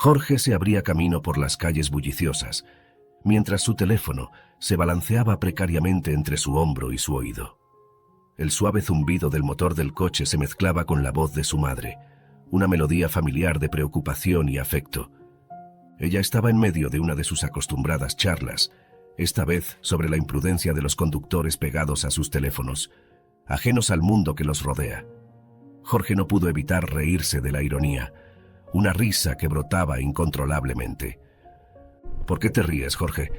Jorge se abría camino por las calles bulliciosas, mientras su teléfono se balanceaba precariamente entre su hombro y su oído. El suave zumbido del motor del coche se mezclaba con la voz de su madre, una melodía familiar de preocupación y afecto. Ella estaba en medio de una de sus acostumbradas charlas, esta vez sobre la imprudencia de los conductores pegados a sus teléfonos, ajenos al mundo que los rodea. Jorge no pudo evitar reírse de la ironía, una risa que brotaba incontrolablemente. «¿Por qué te ríes, Jorge?».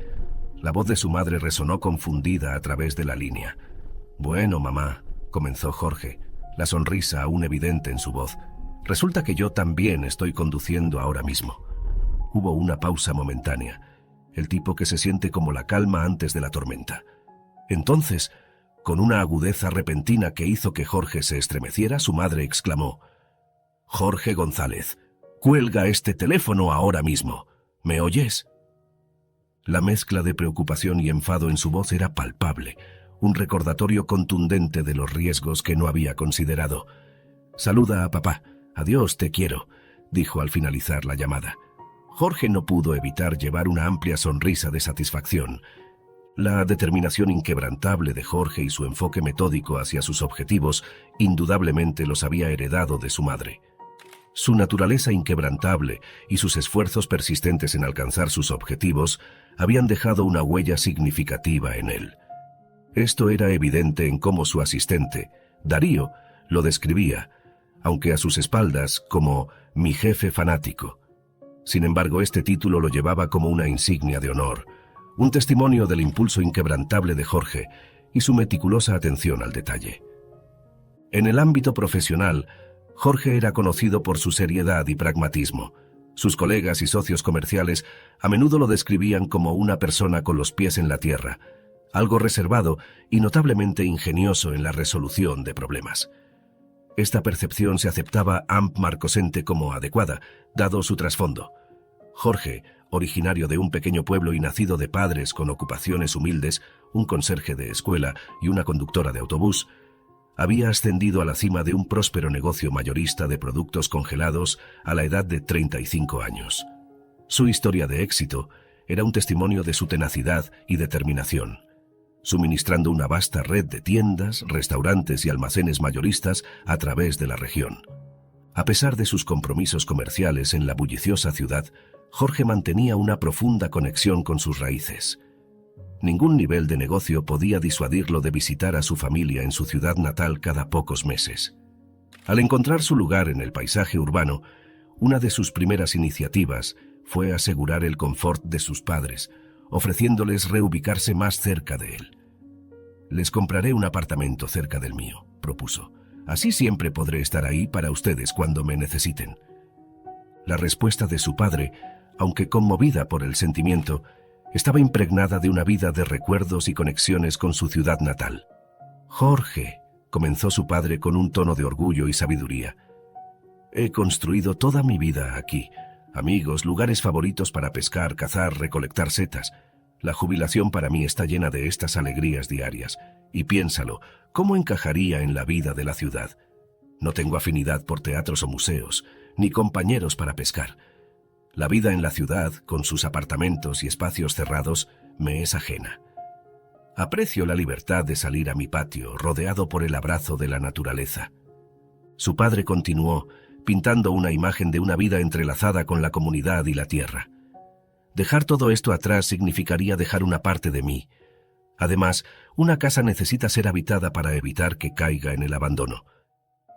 La voz de su madre resonó confundida a través de la línea. «Bueno, mamá», comenzó Jorge, la sonrisa aún evidente en su voz. «Resulta que yo también estoy conduciendo ahora mismo». Hubo una pausa momentánea, el tipo que se siente como la calma antes de la tormenta. Entonces, con una agudeza repentina que hizo que Jorge se estremeciera, su madre exclamó: «Jorge González, cuelga este teléfono ahora mismo. ¿Me oyes?». La mezcla de preocupación y enfado en su voz era palpable, un recordatorio contundente de los riesgos que no había considerado. «Saluda a papá. Adiós, te quiero», dijo al finalizar la llamada. Jorge no pudo evitar llevar una amplia sonrisa de satisfacción. La determinación inquebrantable de Jorge y su enfoque metódico hacia sus objetivos indudablemente los había heredado de su madre. Su naturaleza inquebrantable y sus esfuerzos persistentes en alcanzar sus objetivos habían dejado una huella significativa en él. Esto era evidente en cómo su asistente, Darío, lo describía, aunque a sus espaldas como «mi jefe fanático». Sin embargo, este título lo llevaba como una insignia de honor, un testimonio del impulso inquebrantable de Jorge y su meticulosa atención al detalle. En el ámbito profesional, Jorge era conocido por su seriedad y pragmatismo. Sus colegas y socios comerciales a menudo lo describían como una persona con los pies en la tierra, algo reservado y notablemente ingenioso en la resolución de problemas. Esta percepción se aceptaba amp Marcosente como adecuada, dado su trasfondo. Jorge, originario de un pequeño pueblo y nacido de padres con ocupaciones humildes, un conserje de escuela y una conductora de autobús, había ascendido a la cima de un próspero negocio mayorista de productos congelados a la edad de 35 años. Su historia de éxito era un testimonio de su tenacidad y determinación, suministrando una vasta red de tiendas, restaurantes y almacenes mayoristas a través de la región. A pesar de sus compromisos comerciales en la bulliciosa ciudad, Jorge mantenía una profunda conexión con sus raíces. Ningún nivel de negocio podía disuadirlo de visitar a su familia en su ciudad natal cada pocos meses. Al encontrar su lugar en el paisaje urbano, una de sus primeras iniciativas fue asegurar el confort de sus padres, ofreciéndoles reubicarse más cerca de él. «Les compraré un apartamento cerca del mío», propuso. «Así siempre podré estar ahí para ustedes cuando me necesiten». La respuesta de su padre, aunque conmovida por el sentimiento, estaba impregnada de una vida de recuerdos y conexiones con su ciudad natal. «Jorge», comenzó su padre con un tono de orgullo y sabiduría, «he construido toda mi vida aquí. Amigos, lugares favoritos para pescar, cazar, recolectar setas. La jubilación para mí está llena de estas alegrías diarias. Y piénsalo, ¿cómo encajaría en la vida de la ciudad? No tengo afinidad por teatros o museos, ni compañeros para pescar. La vida en la ciudad, con sus apartamentos y espacios cerrados, me es ajena. Aprecio la libertad de salir a mi patio, rodeado por el abrazo de la naturaleza». Su padre continuó, pintando una imagen de una vida entrelazada con la comunidad y la tierra. «Dejar todo esto atrás significaría dejar una parte de mí. Además, una casa necesita ser habitada para evitar que caiga en el abandono.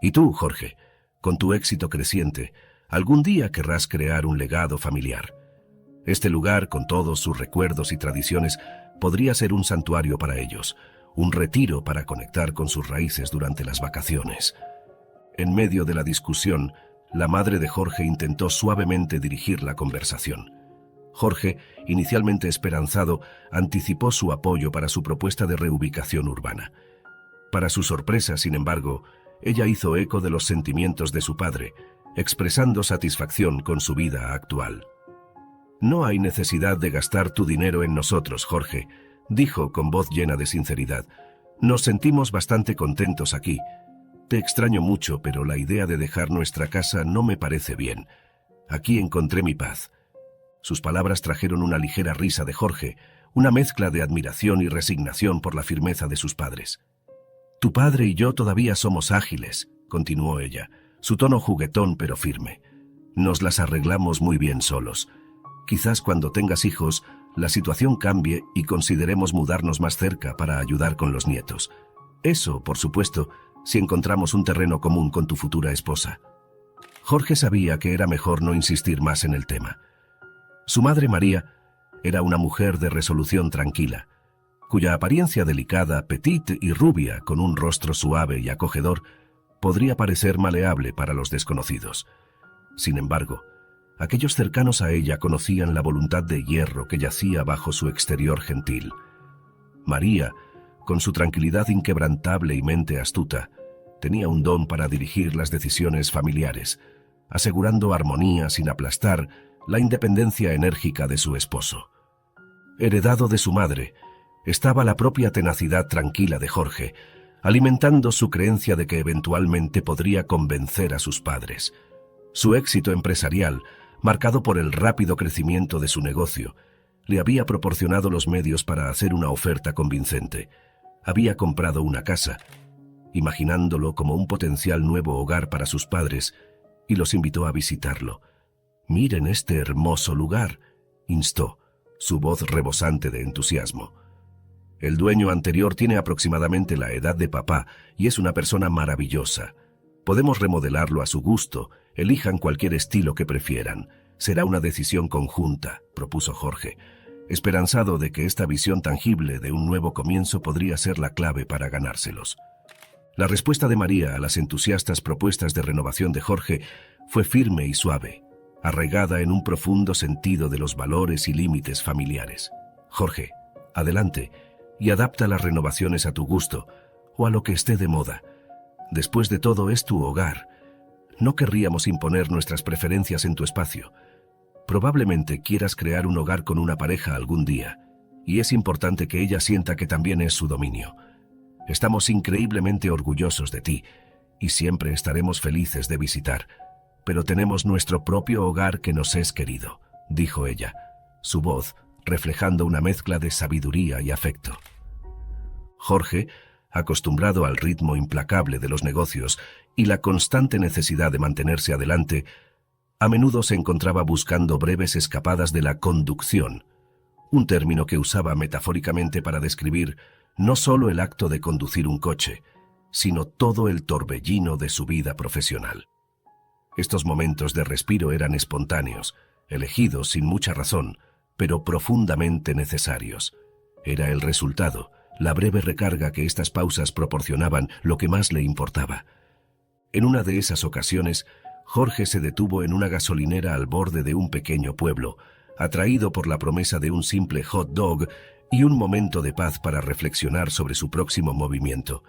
Y tú, Jorge, con tu éxito creciente, algún día querrás crear un legado familiar. Este lugar, con todos sus recuerdos y tradiciones, podría ser un santuario para ellos, un retiro para conectar con sus raíces durante las vacaciones». En medio de la discusión, la madre de Jorge intentó suavemente dirigir la conversación. Jorge, inicialmente esperanzado, anticipó su apoyo para su propuesta de reubicación urbana. Para su sorpresa, sin embargo, ella hizo eco de los sentimientos de su padre, expresando satisfacción con su vida actual. «No hay necesidad de gastar tu dinero en nosotros, Jorge», dijo con voz llena de sinceridad. «Nos sentimos bastante contentos aquí. Te extraño mucho, pero la idea de dejar nuestra casa no me parece bien. Aquí encontré mi paz. Sus palabras trajeron una ligera risa de Jorge, una mezcla de admiración y resignación por la firmeza de sus padres. Tu padre y yo todavía somos ágiles, continuó ella, su tono juguetón pero firme. Nos las arreglamos muy bien solos. Quizás cuando tengas hijos, la situación cambie y consideremos mudarnos más cerca para ayudar con los nietos. Eso, por supuesto, si encontramos un terreno común con tu futura esposa. Jorge sabía que era mejor no insistir más en el tema. Su madre María era una mujer de resolución tranquila, cuya apariencia delicada, petite y rubia, con un rostro suave y acogedor, podría parecer maleable para los desconocidos. Sin embargo, aquellos cercanos a ella conocían la voluntad de hierro que yacía bajo su exterior gentil. María, con su tranquilidad inquebrantable y mente astuta, tenía un don para dirigir las decisiones familiares, asegurando armonía sin aplastar la independencia enérgica de su esposo. Heredado de su madre, estaba la propia tenacidad tranquila de Jorge, alimentando su creencia de que eventualmente podría convencer a sus padres. Su éxito empresarial, marcado por el rápido crecimiento de su negocio, le había proporcionado los medios para hacer una oferta convincente. Había comprado una casa, imaginándolo como un potencial nuevo hogar para sus padres, y los invitó a visitarlo. «Miren este hermoso lugar», instó, su voz rebosante de entusiasmo. «El dueño anterior tiene aproximadamente la edad de papá y es una persona maravillosa. Podemos remodelarlo a su gusto, elijan cualquier estilo que prefieran. Será una decisión conjunta», propuso Jorge, esperanzado de que esta visión tangible de un nuevo comienzo podría ser la clave para ganárselos. La respuesta de María a las entusiastas propuestas de renovación de Jorge fue firme y suave, arraigada en un profundo sentido de los valores y límites familiares. «Jorge, adelante, y adapta las renovaciones a tu gusto, o a lo que esté de moda. Después de todo, es tu hogar. No querríamos imponer nuestras preferencias en tu espacio. Probablemente quieras crear un hogar con una pareja algún día, y es importante que ella sienta que también es su dominio. Estamos increíblemente orgullosos de ti, y siempre estaremos felices de visitar. Pero tenemos nuestro propio hogar que nos es querido», dijo ella, su voz reflejando una mezcla de sabiduría y afecto. Jorge, acostumbrado al ritmo implacable de los negocios y la constante necesidad de mantenerse adelante, a menudo se encontraba buscando breves escapadas de la conducción, un término que usaba metafóricamente para describir no solo el acto de conducir un coche, sino todo el torbellino de su vida profesional. Estos momentos de respiro eran espontáneos, elegidos sin mucha razón, pero profundamente necesarios. Era el resultado, la breve recarga que estas pausas proporcionaban, lo que más le importaba. En una de esas ocasiones, Jorge se detuvo en una gasolinera al borde de un pequeño pueblo, atraído por la promesa de un simple hot dog y un momento de paz para reflexionar sobre su próximo movimiento.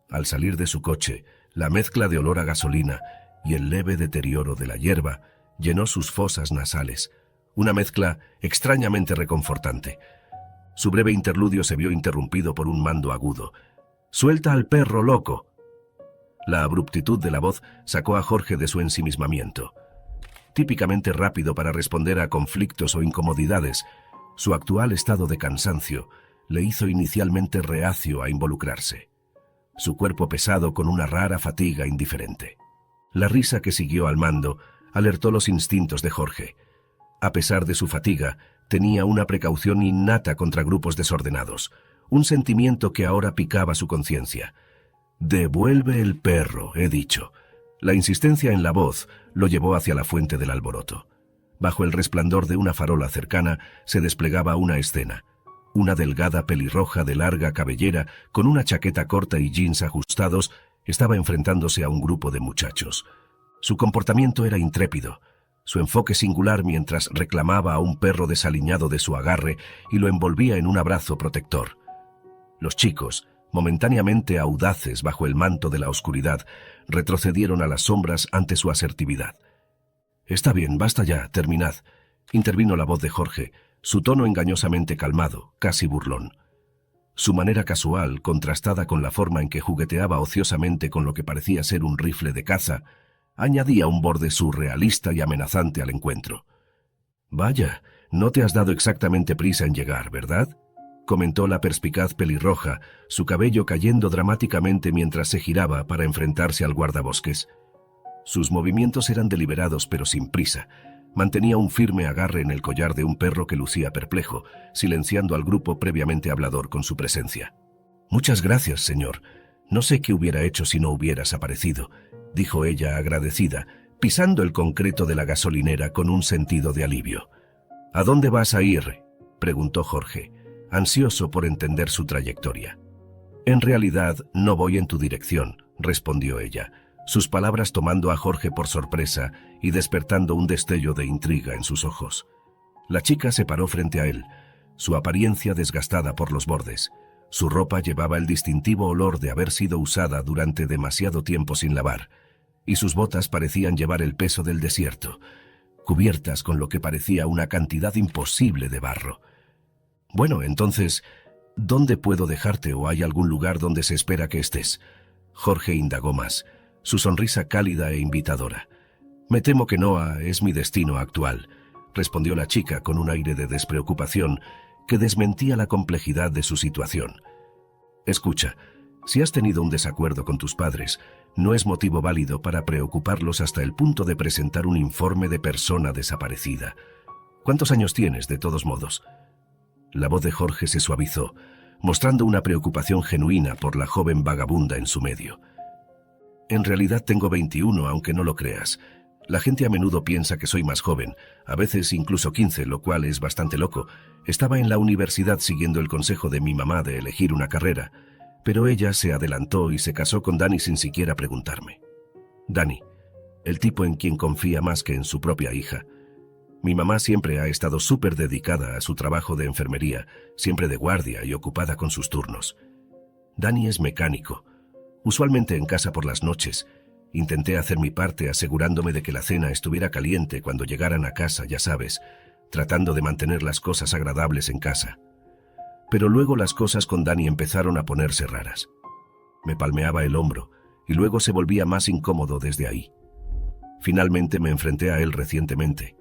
Al salir de su coche, la mezcla de olor a gasolina y el leve deterioro de la hierba llenó sus fosas nasales, una mezcla extrañamente reconfortante. Su breve interludio se vio interrumpido por un mando agudo. «¡Suelta al perro, loco!». La abruptitud de la voz sacó a Jorge de su ensimismamiento. Típicamente rápido para responder a conflictos o incomodidades, su actual estado de cansancio le hizo inicialmente reacio a involucrarse. Su cuerpo pesado con una rara fatiga indiferente. La risa que siguió al mando alertó los instintos de Jorge. A pesar de su fatiga, tenía una precaución innata contra grupos desordenados, un sentimiento que ahora picaba su conciencia. «Devuelve el perro», he dicho. La insistencia en la voz lo llevó hacia la fuente del alboroto. Bajo el resplandor de una farola cercana se desplegaba una escena. Una delgada pelirroja de larga cabellera, con una chaqueta corta y jeans ajustados, estaba enfrentándose a un grupo de muchachos. Su comportamiento era intrépido, su enfoque singular mientras reclamaba a un perro desaliñado de su agarre y lo envolvía en un abrazo protector. Los chicos, momentáneamente audaces bajo el manto de la oscuridad, retrocedieron a las sombras ante su asertividad. «Está bien, basta ya, terminad», intervino la voz de Jorge, su tono engañosamente calmado, casi burlón. Su manera casual, contrastada con la forma en que jugueteaba ociosamente con lo que parecía ser un rifle de caza, añadía un borde surrealista y amenazante al encuentro. «Vaya, no te has dado exactamente prisa en llegar, ¿verdad?», comentó la perspicaz pelirroja, su cabello cayendo dramáticamente mientras se giraba para enfrentarse al guardabosques. Sus movimientos eran deliberados pero sin prisa. Mantenía un firme agarre en el collar de un perro que lucía perplejo, silenciando al grupo previamente hablador con su presencia. «Muchas gracias, señor. No sé qué hubiera hecho si no hubieras aparecido», dijo ella agradecida, pisando el concreto de la gasolinera con un sentido de alivio. «¿A dónde vas a ir?», preguntó Jorge, ansioso por entender su trayectoria. «En realidad, no voy en tu dirección», respondió ella, sus palabras tomando a Jorge por sorpresa y despertando un destello de intriga en sus ojos. La chica se paró frente a él, su apariencia desgastada por los bordes. Su ropa llevaba el distintivo olor de haber sido usada durante demasiado tiempo sin lavar, y sus botas parecían llevar el peso del desierto, cubiertas con lo que parecía una cantidad imposible de barro. «Bueno, entonces, ¿dónde puedo dejarte o hay algún lugar donde se espera que estés?», Jorge indagó más, su sonrisa cálida e invitadora. «Me temo que Noah es mi destino actual», respondió la chica con un aire de despreocupación que desmentía la complejidad de su situación. «Escucha, si has tenido un desacuerdo con tus padres, no es motivo válido para preocuparlos hasta el punto de presentar un informe de persona desaparecida. ¿Cuántos años tienes, de todos modos?». La voz de Jorge se suavizó, mostrando una preocupación genuina por la joven vagabunda en su medio. «En realidad tengo 21, aunque no lo creas. La gente a menudo piensa que soy más joven, a veces incluso 15, lo cual es bastante loco. Estaba en la universidad siguiendo el consejo de mi mamá de elegir una carrera, pero ella se adelantó y se casó con Danny sin siquiera preguntarme. Danny, el tipo en quien confía más que en su propia hija. Mi mamá siempre ha estado súper dedicada a su trabajo de enfermería, siempre de guardia y ocupada con sus turnos. Danny es mecánico, usualmente en casa por las noches. Intenté hacer mi parte asegurándome de que la cena estuviera caliente cuando llegaran a casa, ya sabes, tratando de mantener las cosas agradables en casa. Pero luego las cosas con Danny empezaron a ponerse raras. Me palmeaba el hombro y luego se volvía más incómodo desde ahí. Finalmente me enfrenté a él recientemente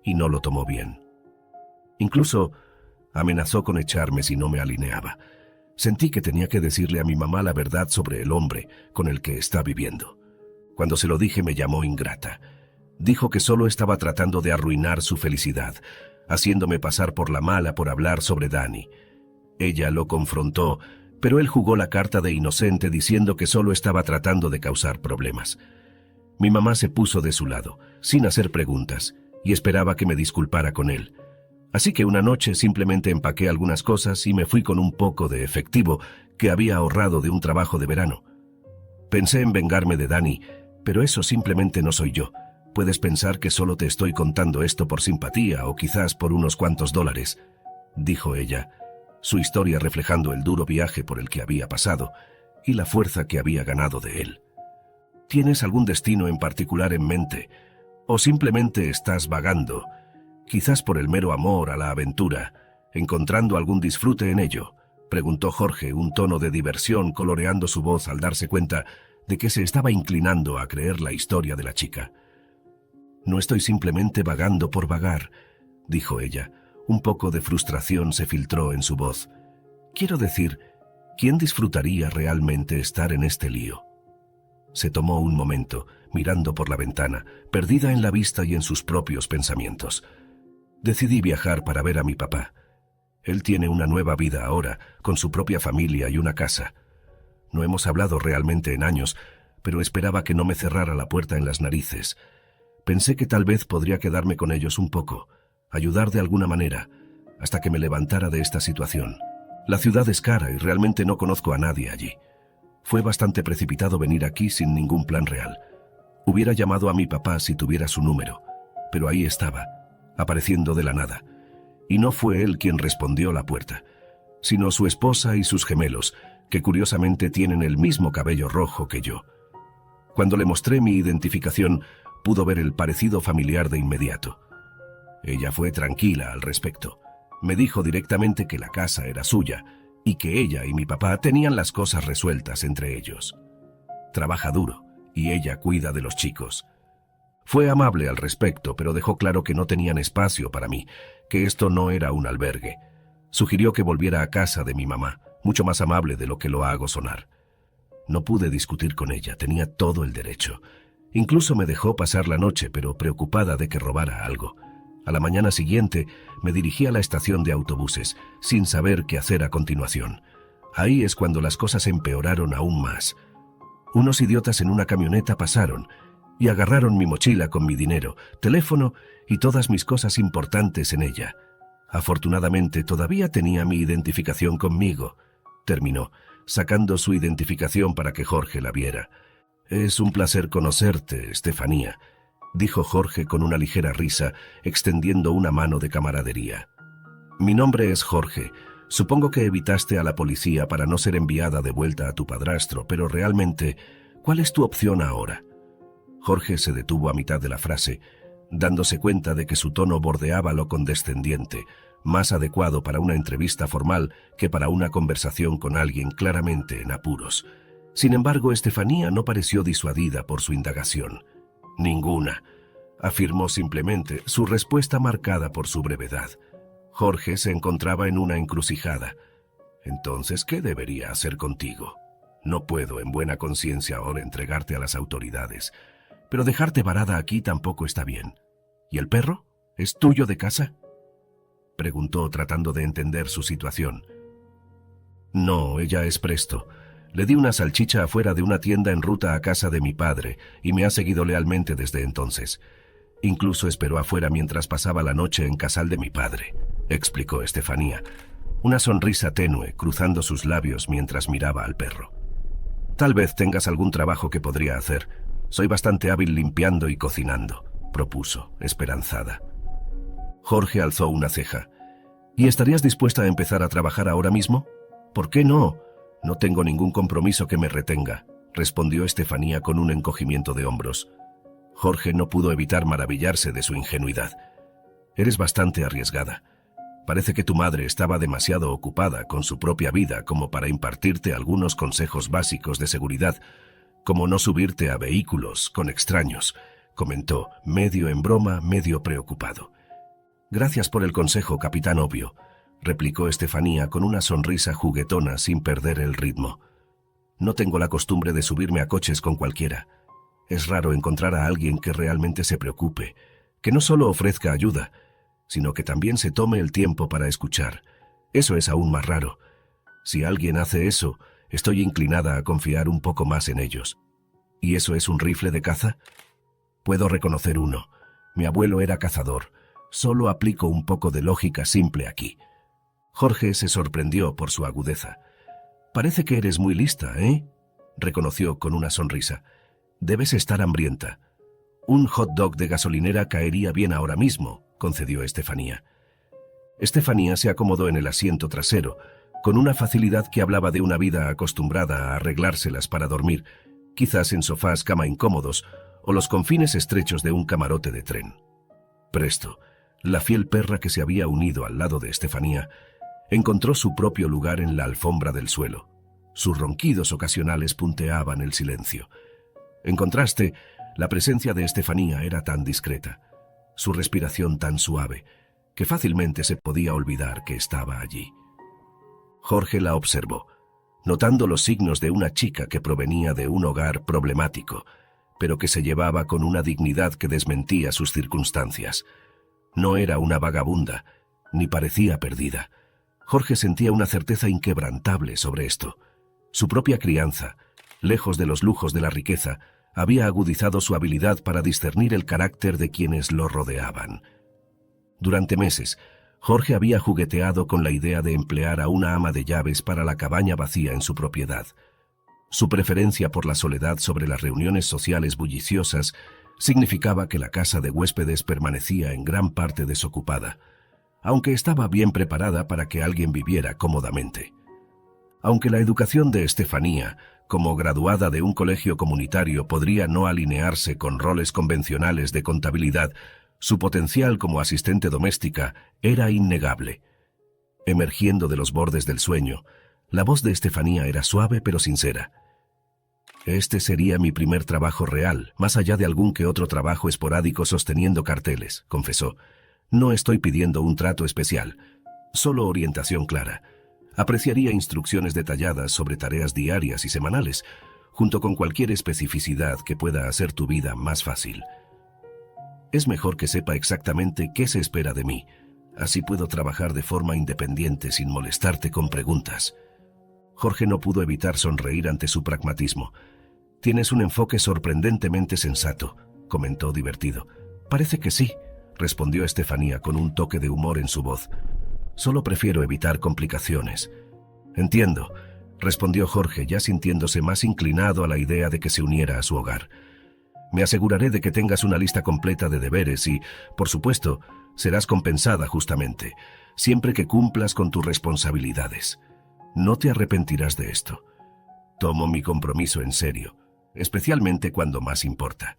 y no lo tomó bien. Incluso amenazó con echarme si no me alineaba. Sentí que tenía que decirle a mi mamá la verdad sobre el hombre con el que está viviendo. Cuando se lo dije me llamó ingrata. Dijo que solo estaba tratando de arruinar su felicidad, haciéndome pasar por la mala por hablar sobre Danny. Ella lo confrontó, pero él jugó la carta de inocente diciendo que solo estaba tratando de causar problemas. Mi mamá se puso de su lado, sin hacer preguntas, y esperaba que me disculpara con él. Así que una noche simplemente empaqué algunas cosas y me fui con un poco de efectivo que había ahorrado de un trabajo de verano. Pensé en vengarme de Danny, pero eso simplemente no soy yo. Puedes pensar que solo te estoy contando esto por simpatía o quizás por unos cuantos dólares, dijo ella, su historia reflejando el duro viaje por el que había pasado y la fuerza que había ganado de él. ¿Tienes algún destino en particular en mente? ¿O simplemente estás vagando, quizás por el mero amor a la aventura, encontrando algún disfrute en ello?, preguntó Jorge, un tono de diversión coloreando su voz al darse cuenta de que se estaba inclinando a creer la historia de la chica. No estoy simplemente vagando por vagar, dijo ella. Un poco de frustración se filtró en su voz. Quiero decir, ¿quién disfrutaría realmente estar en este lío? Se tomó un momento, mirando por la ventana, perdida en la vista y en sus propios pensamientos. Decidí viajar para ver a mi papá. Él tiene una nueva vida ahora, con su propia familia y una casa. No hemos hablado realmente en años, pero esperaba que no me cerrara la puerta en las narices. Pensé que tal vez podría quedarme con ellos un poco, ayudar de alguna manera, hasta que me levantara de esta situación. La ciudad es cara y realmente no conozco a nadie allí. Fue bastante precipitado venir aquí sin ningún plan real. Hubiera llamado a mi papá si tuviera su número, pero ahí estaba, apareciendo de la nada. Y no fue él quien respondió la puerta, sino su esposa y sus gemelos, que curiosamente tienen el mismo cabello rojo que yo. Cuando le mostré mi identificación, pudo ver el parecido familiar de inmediato. Ella fue tranquila al respecto. Me dijo directamente que la casa era suya y que ella y mi papá tenían las cosas resueltas entre ellos. Trabaja duro y ella cuida de los chicos. Fue amable al respecto, pero dejó claro que no tenían espacio para mí, que esto no era un albergue. Sugirió que volviera a casa de mi mamá, mucho más amable de lo que lo hago sonar. No pude discutir con ella, tenía todo el derecho. Incluso me dejó pasar la noche, pero preocupada de que robara algo. A la mañana siguiente me dirigí a la estación de autobuses, sin saber qué hacer a continuación. Ahí es cuando las cosas empeoraron aún más. Unos idiotas en una camioneta pasaron y agarraron mi mochila con mi dinero, teléfono y todas mis cosas importantes en ella. Afortunadamente todavía tenía mi identificación conmigo, terminó, sacando su identificación para que Jorge la viera. «Es un placer conocerte, Estefanía», dijo Jorge con una ligera risa, extendiendo una mano de camaradería. «Mi nombre es Jorge. Supongo que evitaste a la policía para no ser enviada de vuelta a tu padrastro, pero realmente, ¿cuál es tu opción ahora?» Jorge se detuvo a mitad de la frase, dándose cuenta de que su tono bordeaba lo condescendiente, más adecuado para una entrevista formal que para una conversación con alguien claramente en apuros. Sin embargo, Estefanía no pareció disuadida por su indagación. «Ninguna», afirmó simplemente, su respuesta marcada por su brevedad. Jorge se encontraba en una encrucijada. «Entonces, ¿qué debería hacer contigo? No puedo en buena conciencia ahora entregarte a las autoridades, pero dejarte varada aquí tampoco está bien. ¿Y el perro? ¿Es tuyo de casa?», preguntó tratando de entender su situación. «No, ella es Presto. Le di una salchicha afuera de una tienda en ruta a casa de mi padre y me ha seguido lealmente desde entonces. Incluso esperó afuera mientras pasaba la noche en casal de mi padre», explicó Estefanía, una sonrisa tenue cruzando sus labios mientras miraba al perro. «Tal vez tengas algún trabajo que podría hacer. Soy bastante hábil limpiando y cocinando», propuso, esperanzada. Jorge alzó una ceja. «¿Y estarías dispuesta a empezar a trabajar ahora mismo?». «¿Por qué no? No tengo ningún compromiso que me retenga», respondió Estefanía con un encogimiento de hombros. Jorge no pudo evitar maravillarse de su ingenuidad. «Eres bastante arriesgada. Parece que tu madre estaba demasiado ocupada con su propia vida como para impartirte algunos consejos básicos de seguridad, como no subirte a vehículos con extraños», comentó, medio en broma, medio preocupado. «Gracias por el consejo, capitán obvio», replicó Estefanía con una sonrisa juguetona sin perder el ritmo. «No tengo la costumbre de subirme a coches con cualquiera. Es raro encontrar a alguien que realmente se preocupe, que no solo ofrezca ayuda, sino que también se tome el tiempo para escuchar. Eso es aún más raro. Si alguien hace eso, estoy inclinada a confiar un poco más en ellos». «¿Y eso es un rifle de caza?». «Puedo reconocer uno. Mi abuelo era cazador. Solo aplico un poco de lógica simple aquí». Jorge se sorprendió por su agudeza. «Parece que eres muy lista, ¿eh?», reconoció con una sonrisa. «Debes estar hambrienta». «Un hot dog de gasolinera caería bien ahora mismo», concedió Estefanía. Estefanía se acomodó en el asiento trasero, con una facilidad que hablaba de una vida acostumbrada a arreglárselas para dormir, quizás en sofás cama incómodos o los confines estrechos de un camarote de tren. Presto, la fiel perra que se había unido al lado de Estefanía, encontró su propio lugar en la alfombra del suelo. Sus ronquidos ocasionales punteaban el silencio. En contraste, la presencia de Estefanía era tan discreta, su respiración tan suave, que fácilmente se podía olvidar que estaba allí. Jorge la observó, notando los signos de una chica que provenía de un hogar problemático, pero que se llevaba con una dignidad que desmentía sus circunstancias. No era una vagabunda, ni parecía perdida. Jorge sentía una certeza inquebrantable sobre esto. Su propia crianza, lejos de los lujos de la riqueza, había agudizado su habilidad para discernir el carácter de quienes lo rodeaban. Durante meses, Jorge había jugueteado con la idea de emplear a una ama de llaves para la cabaña vacía en su propiedad. Su preferencia por la soledad sobre las reuniones sociales bulliciosas significaba que la casa de huéspedes permanecía en gran parte desocupada, aunque estaba bien preparada para que alguien viviera cómodamente. Aunque la educación de Estefanía, como graduada de un colegio comunitario, podría no alinearse con roles convencionales de contabilidad, su potencial como asistente doméstica era innegable. Emergiendo de los bordes del sueño, la voz de Estefanía era suave pero sincera. Este sería mi primer trabajo real, más allá de algún que otro trabajo esporádico sosteniendo carteles, confesó. No estoy pidiendo un trato especial, solo orientación clara. Apreciaría instrucciones detalladas sobre tareas diarias y semanales, junto con cualquier especificidad que pueda hacer tu vida más fácil. Es mejor que sepa exactamente qué se espera de mí. Así puedo trabajar de forma independiente sin molestarte con preguntas. Jorge no pudo evitar sonreír ante su pragmatismo. Tienes un enfoque sorprendentemente sensato, comentó divertido. Parece que sí, respondió Estefanía con un toque de humor en su voz. Solo prefiero evitar complicaciones. Entiendo, respondió Jorge, ya sintiéndose más inclinado a la idea de que se uniera a su hogar. Me aseguraré de que tengas una lista completa de deberes y, por supuesto, serás compensada justamente, siempre que cumplas con tus responsabilidades. No te arrepentirás de esto. Tomo mi compromiso en serio, especialmente cuando más importa.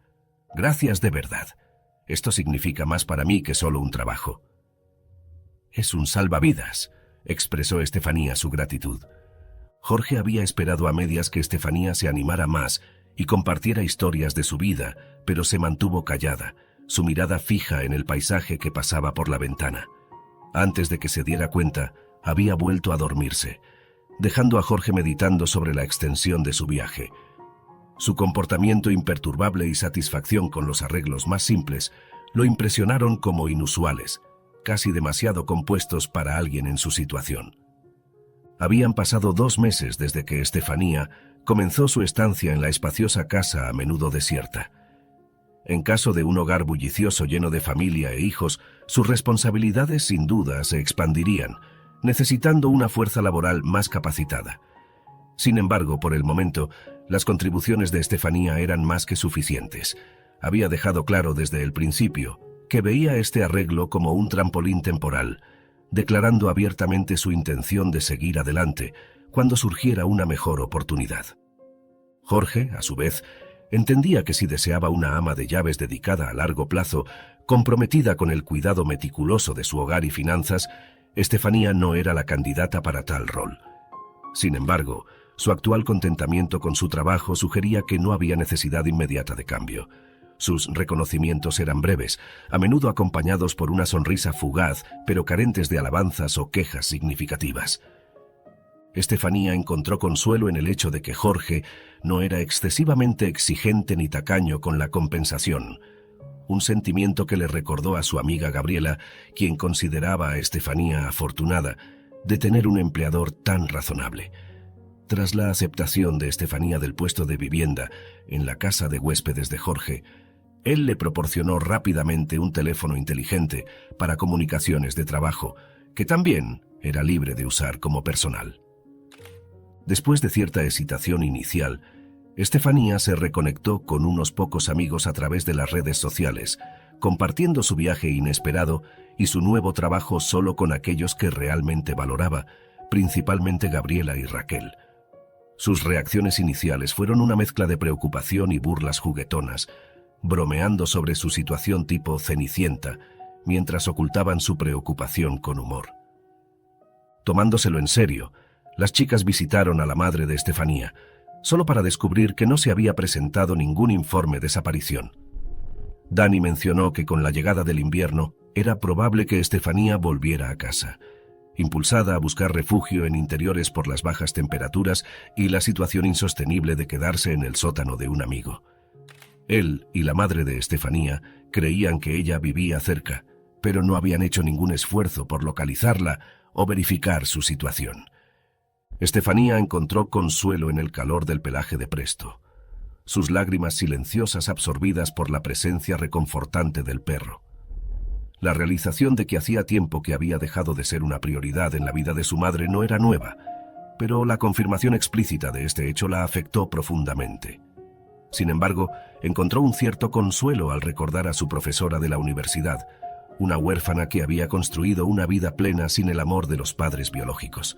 Gracias de verdad. Esto significa más para mí que solo un trabajo. Es un salvavidas, expresó Estefanía su gratitud. Jorge había esperado a medias que Estefanía se animara más y compartiera historias de su vida, pero se mantuvo callada, su mirada fija en el paisaje que pasaba por la ventana. Antes de que se diera cuenta, había vuelto a dormirse, dejando a Jorge meditando sobre la extensión de su viaje. Su comportamiento imperturbable y satisfacción con los arreglos más simples lo impresionaron como inusuales, casi demasiado compuestos para alguien en su situación. Habían pasado 2 meses desde que Estefanía comenzó su estancia en la espaciosa casa a menudo desierta. En caso de un hogar bullicioso lleno de familia e hijos, sus responsabilidades sin duda se expandirían, necesitando una fuerza laboral más capacitada. Sin embargo, por el momento, las contribuciones de Estefanía eran más que suficientes. Había dejado claro desde el principio que veía este arreglo como un trampolín temporal, declarando abiertamente su intención de seguir adelante cuando surgiera una mejor oportunidad. Jorge, a su vez, entendía que si deseaba una ama de llaves dedicada a largo plazo, comprometida con el cuidado meticuloso de su hogar y finanzas, Estefanía no era la candidata para tal rol. Sin embargo, su actual contentamiento con su trabajo sugería que no había necesidad inmediata de cambio. Sus reconocimientos eran breves, a menudo acompañados por una sonrisa fugaz, pero carentes de alabanzas o quejas significativas. Estefanía encontró consuelo en el hecho de que Jorge no era excesivamente exigente ni tacaño con la compensación, un sentimiento que le recordó a su amiga Gabriela, quien consideraba a Estefanía afortunada de tener un empleador tan razonable. Tras la aceptación de Estefanía del puesto de vivienda en la casa de huéspedes de Jorge, él le proporcionó rápidamente un teléfono inteligente para comunicaciones de trabajo, que también era libre de usar como personal. Después de cierta hesitación inicial, Estefanía se reconectó con unos pocos amigos a través de las redes sociales, compartiendo su viaje inesperado y su nuevo trabajo solo con aquellos que realmente valoraba, principalmente Gabriela y Raquel. Sus reacciones iniciales fueron una mezcla de preocupación y burlas juguetonas, bromeando sobre su situación tipo Cenicienta, mientras ocultaban su preocupación con humor. Tomándoselo en serio, las chicas visitaron a la madre de Estefanía, solo para descubrir que no se había presentado ningún informe de desaparición. Dani mencionó que con la llegada del invierno era probable que Estefanía volviera a casa, impulsada a buscar refugio en interiores por las bajas temperaturas y la situación insostenible de quedarse en el sótano de un amigo. Él y la madre de Estefanía creían que ella vivía cerca, pero no habían hecho ningún esfuerzo por localizarla o verificar su situación. Estefanía encontró consuelo en el calor del pelaje de Presto, sus lágrimas silenciosas absorbidas por la presencia reconfortante del perro. La realización de que hacía tiempo que había dejado de ser una prioridad en la vida de su madre no era nueva, pero la confirmación explícita de este hecho la afectó profundamente. Sin embargo, encontró un cierto consuelo al recordar a su profesora de la universidad, una huérfana que había construido una vida plena sin el amor de los padres biológicos.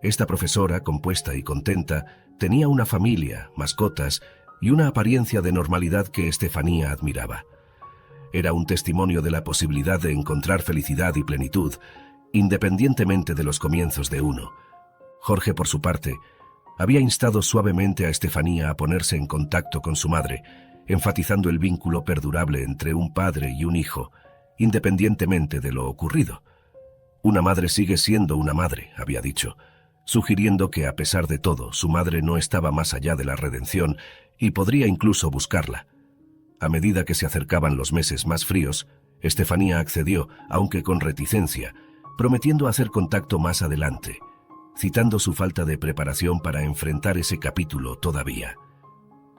Esta profesora, compuesta y contenta, tenía una familia, mascotas y una apariencia de normalidad que Estefanía admiraba. Era un testimonio de la posibilidad de encontrar felicidad y plenitud, independientemente de los comienzos de uno. Jorge, por su parte, Había instado suavemente a Estefanía a ponerse en contacto con su madre, enfatizando el vínculo perdurable entre un padre y un hijo, independientemente de lo ocurrido. Una madre sigue siendo una madre, había dicho, sugiriendo que a pesar de todo, su madre no estaba más allá de la redención y podría incluso buscarla. A medida que se acercaban los meses más fríos, Estefanía accedió, aunque con reticencia, prometiendo hacer contacto más adelante, citando su falta de preparación para enfrentar ese capítulo todavía.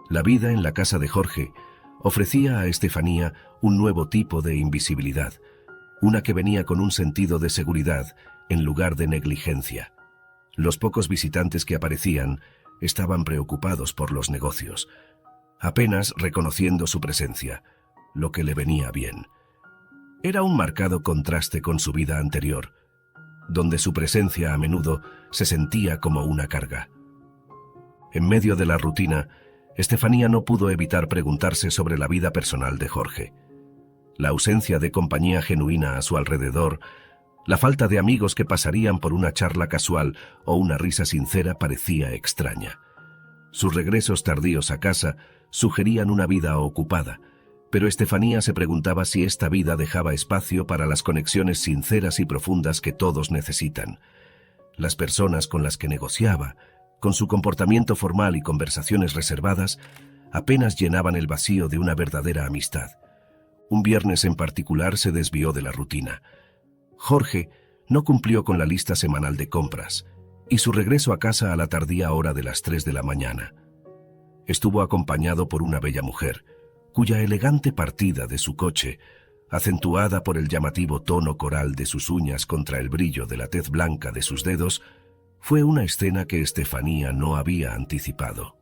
La vida en la casa de Jorge ofrecía a Estefanía un nuevo tipo de invisibilidad, una que venía con un sentido de seguridad en lugar de negligencia. Los pocos visitantes que aparecían estaban preocupados por los negocios, apenas reconociendo su presencia, lo que le venía bien. Era un marcado contraste con su vida anterior, donde su presencia a menudo se sentía como una carga. En medio de la rutina, Estefanía no pudo evitar preguntarse sobre la vida personal de Jorge. La ausencia de compañía genuina a su alrededor, la falta de amigos que pasarían por una charla casual o una risa sincera parecía extraña. Sus regresos tardíos a casa sugerían una vida ocupada, pero Estefanía se preguntaba si esta vida dejaba espacio para las conexiones sinceras y profundas que todos necesitan. Las personas con las que negociaba, con su comportamiento formal y conversaciones reservadas, apenas llenaban el vacío de una verdadera amistad. Un viernes en particular se desvió de la rutina. Jorge no cumplió con la lista semanal de compras, y su regreso a casa a la tardía hora de las 3 de la mañana. Estuvo acompañado por una bella mujer, cuya elegante partida de su coche, acentuada por el llamativo tono coral de sus uñas contra el brillo de la tez blanca de sus dedos, fue una escena que Estefanía no había anticipado.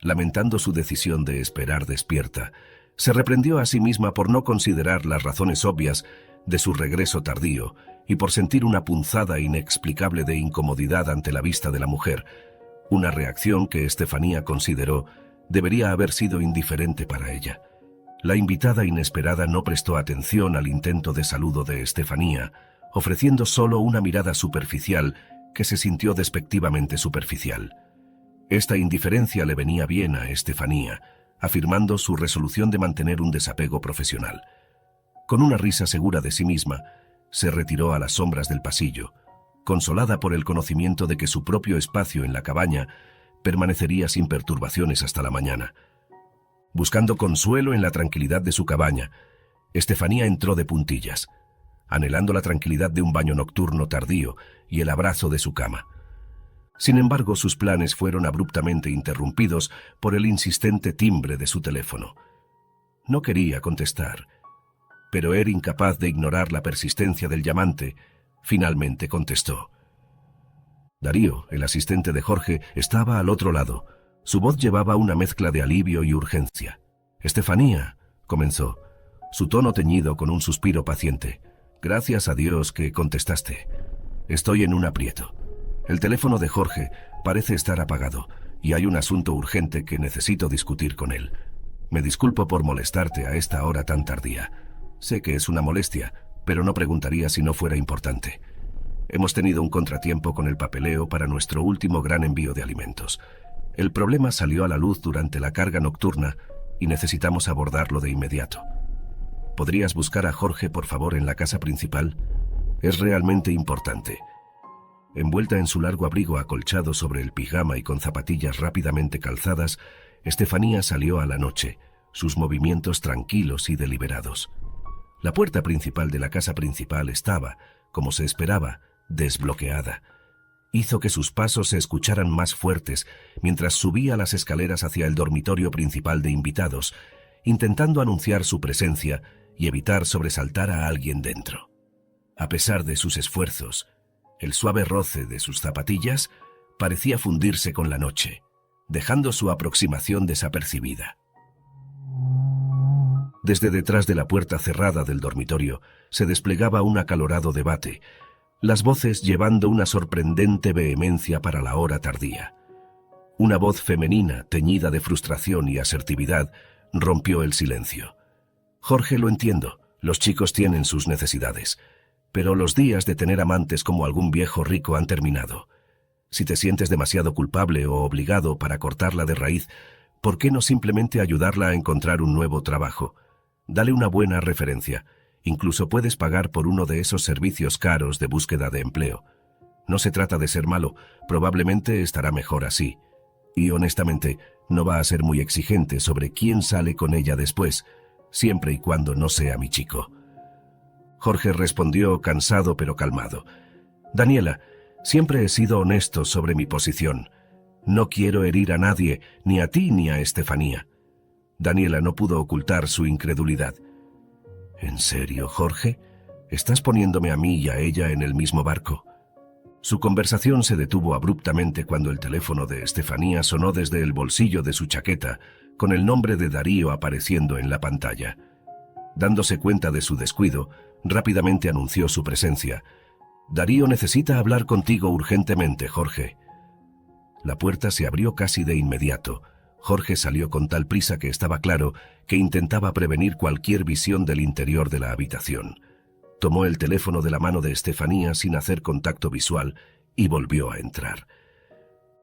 Lamentando su decisión de esperar despierta, se reprendió a sí misma por no considerar las razones obvias de su regreso tardío y por sentir una punzada inexplicable de incomodidad ante la vista de la mujer, una reacción que Estefanía consideró debería haber sido indiferente para ella. La invitada inesperada no prestó atención al intento de saludo de Estefanía, ofreciendo solo una mirada superficial que se sintió despectivamente superficial. Esta indiferencia le venía bien a Estefanía, afirmando su resolución de mantener un desapego profesional. Con una risa segura de sí misma, se retiró a las sombras del pasillo, consolada por el conocimiento de que su propio espacio en la cabaña permanecería sin perturbaciones hasta la mañana. Buscando consuelo en la tranquilidad de su cabaña, Estefanía entró de puntillas, anhelando la tranquilidad de un baño nocturno tardío y el abrazo de su cama. Sin embargo, sus planes fueron abruptamente interrumpidos por el insistente timbre de su teléfono. No quería contestar, pero era incapaz de ignorar la persistencia del llamante. Finalmente contestó. Darío, el asistente de Jorge, estaba al otro lado. Su voz llevaba una mezcla de alivio y urgencia. «Estefanía», comenzó, su tono teñido con un suspiro paciente. «Gracias a Dios que contestaste. Estoy en un aprieto. El teléfono de Jorge parece estar apagado y hay un asunto urgente que necesito discutir con él. Me disculpo por molestarte a esta hora tan tardía. Sé que es una molestia, pero no preguntaría si no fuera importante. Hemos tenido un contratiempo con el papeleo para nuestro último gran envío de alimentos. El problema salió a la luz durante la carga nocturna y necesitamos abordarlo de inmediato. ¿Podrías buscar a Jorge, por favor, en la casa principal? Es realmente importante». Envuelta en su largo abrigo acolchado sobre el pijama y con zapatillas rápidamente calzadas, Estefanía salió a la noche, sus movimientos tranquilos y deliberados. La puerta principal de la casa principal estaba, como se esperaba, desbloqueada. Hizo que sus pasos se escucharan más fuertes mientras subía las escaleras hacia el dormitorio principal de invitados, intentando anunciar su presencia y evitar sobresaltar a alguien dentro. A pesar de sus esfuerzos, el suave roce de sus zapatillas parecía fundirse con la noche, dejando su aproximación desapercibida. Desde detrás de la puerta cerrada del dormitorio se desplegaba un acalorado debate, las voces llevando una sorprendente vehemencia para la hora tardía. Una voz femenina, teñida de frustración y asertividad, rompió el silencio. «Jorge, lo entiendo, los chicos tienen sus necesidades, pero los días de tener amantes como algún viejo rico han terminado. Si te sientes demasiado culpable o obligado para cortarla de raíz, ¿por qué no simplemente ayudarla a encontrar un nuevo trabajo? Dale una buena referencia. Incluso puedes pagar por uno de esos servicios caros de búsqueda de empleo. No se trata de ser malo, probablemente estará mejor así. Y honestamente, no va a ser muy exigente sobre quién sale con ella después, siempre y cuando no sea mi chico. Jorge respondió cansado pero calmado. Daniela, siempre he sido honesto sobre mi posición. No quiero herir a nadie, ni a ti ni a Estefanía. Daniela no pudo ocultar su incredulidad. ¿En serio, Jorge? ¿Estás poniéndome a mí y a ella en el mismo barco? Su conversación se detuvo abruptamente cuando el teléfono de Estefanía sonó desde el bolsillo de su chaqueta, con el nombre de Darío apareciendo en la pantalla. Dándose cuenta de su descuido, rápidamente anunció su presencia. «Darío necesita hablar contigo urgentemente, Jorge». La puerta se abrió casi de inmediato. Jorge salió con tal prisa que estaba claro que intentaba prevenir cualquier visión del interior de la habitación. Tomó el teléfono de la mano de Estefanía sin hacer contacto visual y volvió a entrar.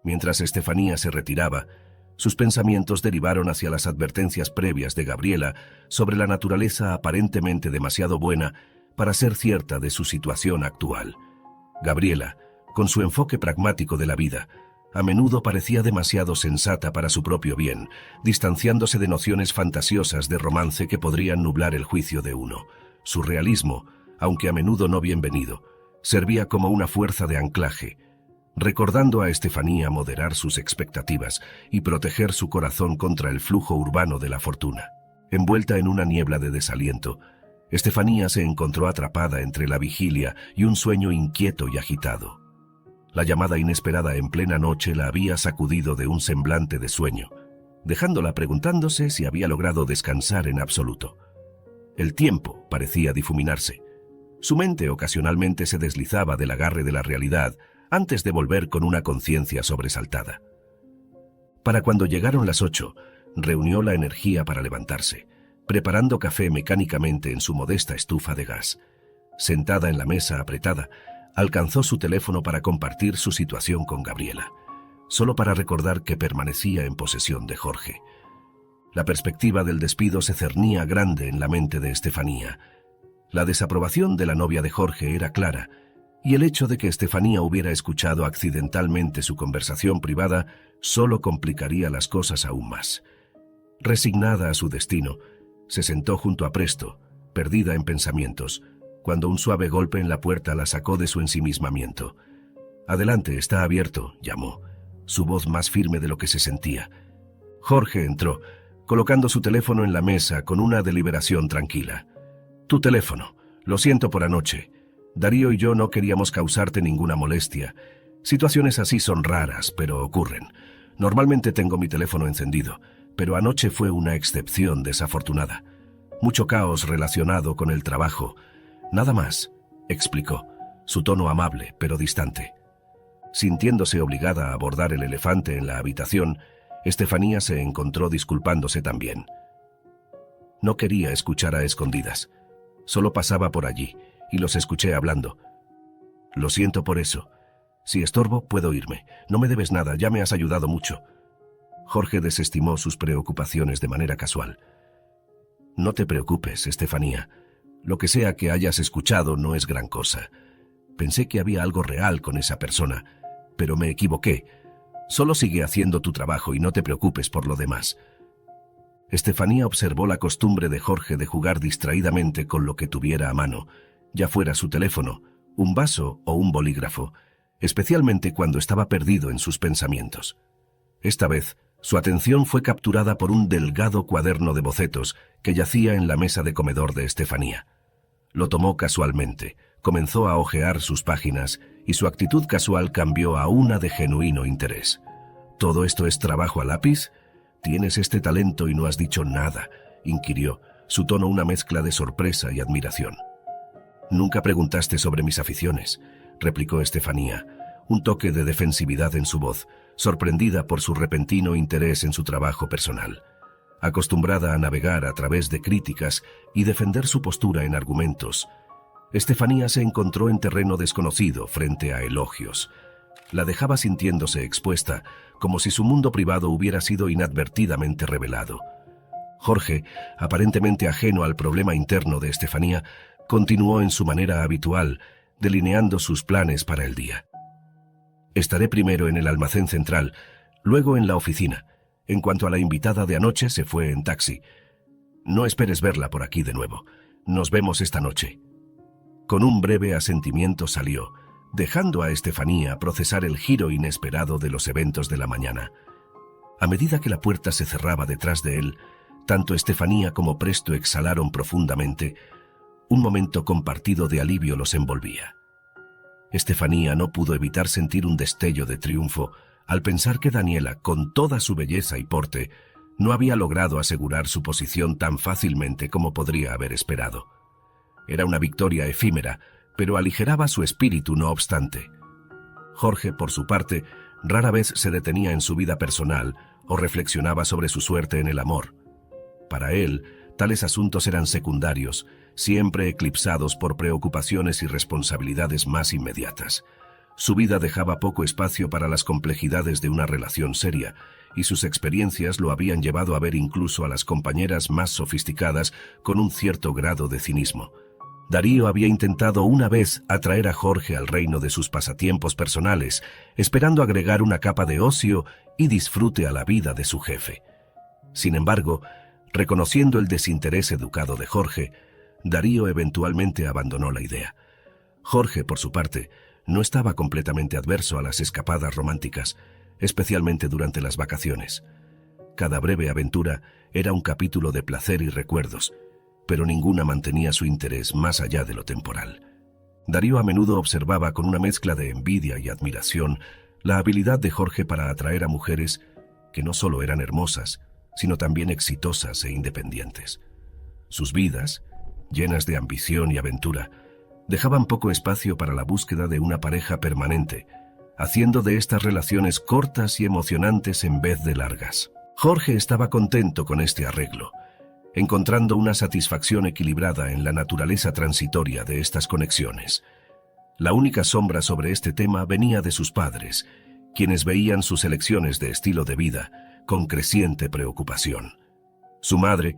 Mientras Estefanía se retiraba, sus pensamientos derivaron hacia las advertencias previas de Gabriela sobre la naturaleza aparentemente demasiado buena para ser cierta de su situación actual. Gabriela, con su enfoque pragmático de la vida, a menudo parecía demasiado sensata para su propio bien, distanciándose de nociones fantasiosas de romance que podrían nublar el juicio de uno. Su realismo, aunque a menudo no bienvenido, servía como una fuerza de anclaje, recordando a Estefanía moderar sus expectativas y proteger su corazón contra el flujo urbano de la fortuna. Envuelta en una niebla de desaliento, Estefanía se encontró atrapada entre la vigilia y un sueño inquieto y agitado. La llamada inesperada en plena noche la había sacudido de un semblante de sueño, dejándola preguntándose si había logrado descansar en absoluto. El tiempo parecía difuminarse. Su mente ocasionalmente se deslizaba del agarre de la realidad antes de volver con una conciencia sobresaltada. Para cuando llegaron las 8, reunió la energía para levantarse, preparando café mecánicamente en su modesta estufa de gas. Sentada en la mesa apretada, alcanzó su teléfono para compartir su situación con Gabriela, solo para recordar que permanecía en posesión de Jorge. La perspectiva del despido se cernía grande en la mente de Estefanía. La desaprobación de la novia de Jorge era clara, y el hecho de que Estefanía hubiera escuchado accidentalmente su conversación privada solo complicaría las cosas aún más. Resignada a su destino, se sentó junto a Presto, perdida en pensamientos, cuando un suave golpe en la puerta la sacó de su ensimismamiento. «Adelante, está abierto», llamó, su voz más firme de lo que se sentía. Jorge entró, colocando su teléfono en la mesa con una deliberación tranquila. «Tu teléfono. Lo siento por anoche. Darío y yo no queríamos causarte ninguna molestia. Situaciones así son raras, pero ocurren. Normalmente tengo mi teléfono encendido, pero anoche fue una excepción desafortunada. Mucho caos relacionado con el trabajo. Nada más», explicó, su tono amable pero distante. Sintiéndose obligada a abordar el elefante en la habitación, Estefanía se encontró disculpándose también. No quería escuchar a escondidas. Solo pasaba por allí, y los escuché hablando. «Lo siento por eso. Si estorbo, puedo irme. No me debes nada, ya me has ayudado mucho». Jorge desestimó sus preocupaciones de manera casual. «No te preocupes, Estefanía. Lo que sea que hayas escuchado no es gran cosa. Pensé que había algo real con esa persona, pero me equivoqué. Solo sigue haciendo tu trabajo y no te preocupes por lo demás». Estefanía observó la costumbre de Jorge de jugar distraídamente con lo que tuviera a mano, ya fuera su teléfono, un vaso o un bolígrafo, especialmente cuando estaba perdido en sus pensamientos. Esta vez, su atención fue capturada por un delgado cuaderno de bocetos que yacía en la mesa de comedor de Estefanía. Lo tomó casualmente, comenzó a hojear sus páginas y su actitud casual cambió a una de genuino interés. «¿Todo esto es trabajo a lápiz? ¿Tienes este talento y no has dicho nada?», inquirió, su tono una mezcla de sorpresa y admiración. «Nunca preguntaste sobre mis aficiones», replicó Estefanía, un toque de defensividad en su voz, sorprendida por su repentino interés en su trabajo personal. Acostumbrada a navegar a través de críticas y defender su postura en argumentos, Estefanía se encontró en terreno desconocido frente a elogios. La dejaba sintiéndose expuesta, como si su mundo privado hubiera sido inadvertidamente revelado. Jorge, aparentemente ajeno al problema interno de Estefanía, continuó en su manera habitual, delineando sus planes para el día. Estaré primero en el almacén central, luego en la oficina. En cuanto a la invitada de anoche, se fue en taxi. No esperes verla por aquí de nuevo. Nos vemos esta noche. Con un breve asentimiento salió, dejando a Estefanía procesar el giro inesperado de los eventos de la mañana. A medida que la puerta se cerraba detrás de él, tanto Estefanía como Presto exhalaron profundamente. Un momento compartido de alivio los envolvía. Estefanía no pudo evitar sentir un destello de triunfo al pensar que Daniela, con toda su belleza y porte, no había logrado asegurar su posición tan fácilmente como podría haber esperado. Era una victoria efímera, pero aligeraba su espíritu no obstante. Jorge, por su parte, rara vez se detenía en su vida personal o reflexionaba sobre su suerte en el amor. Para él, tales asuntos eran secundarios, siempre eclipsados por preocupaciones y responsabilidades más inmediatas. Su vida dejaba poco espacio para las complejidades de una relación seria, y sus experiencias lo habían llevado a ver incluso a las compañeras más sofisticadas con un cierto grado de cinismo. Darío había intentado una vez atraer a Jorge al reino de sus pasatiempos personales, esperando agregar una capa de ocio y disfrute a la vida de su jefe. Sin embargo, reconociendo el desinterés educado de Jorge, Darío eventualmente abandonó la idea. Jorge, por su parte, no estaba completamente adverso a las escapadas románticas, especialmente durante las vacaciones. Cada breve aventura era un capítulo de placer y recuerdos, pero ninguna mantenía su interés más allá de lo temporal. Darío a menudo observaba con una mezcla de envidia y admiración la habilidad de Jorge para atraer a mujeres que no solo eran hermosas, sino también exitosas e independientes. Sus vidas, llenas de ambición y aventura, dejaban poco espacio para la búsqueda de una pareja permanente, haciendo de estas relaciones cortas y emocionantes en vez de largas. Jorge estaba contento con este arreglo, encontrando una satisfacción equilibrada en la naturaleza transitoria de estas conexiones. La única sombra sobre este tema venía de sus padres, quienes veían sus elecciones de estilo de vida con creciente preocupación. Su madre,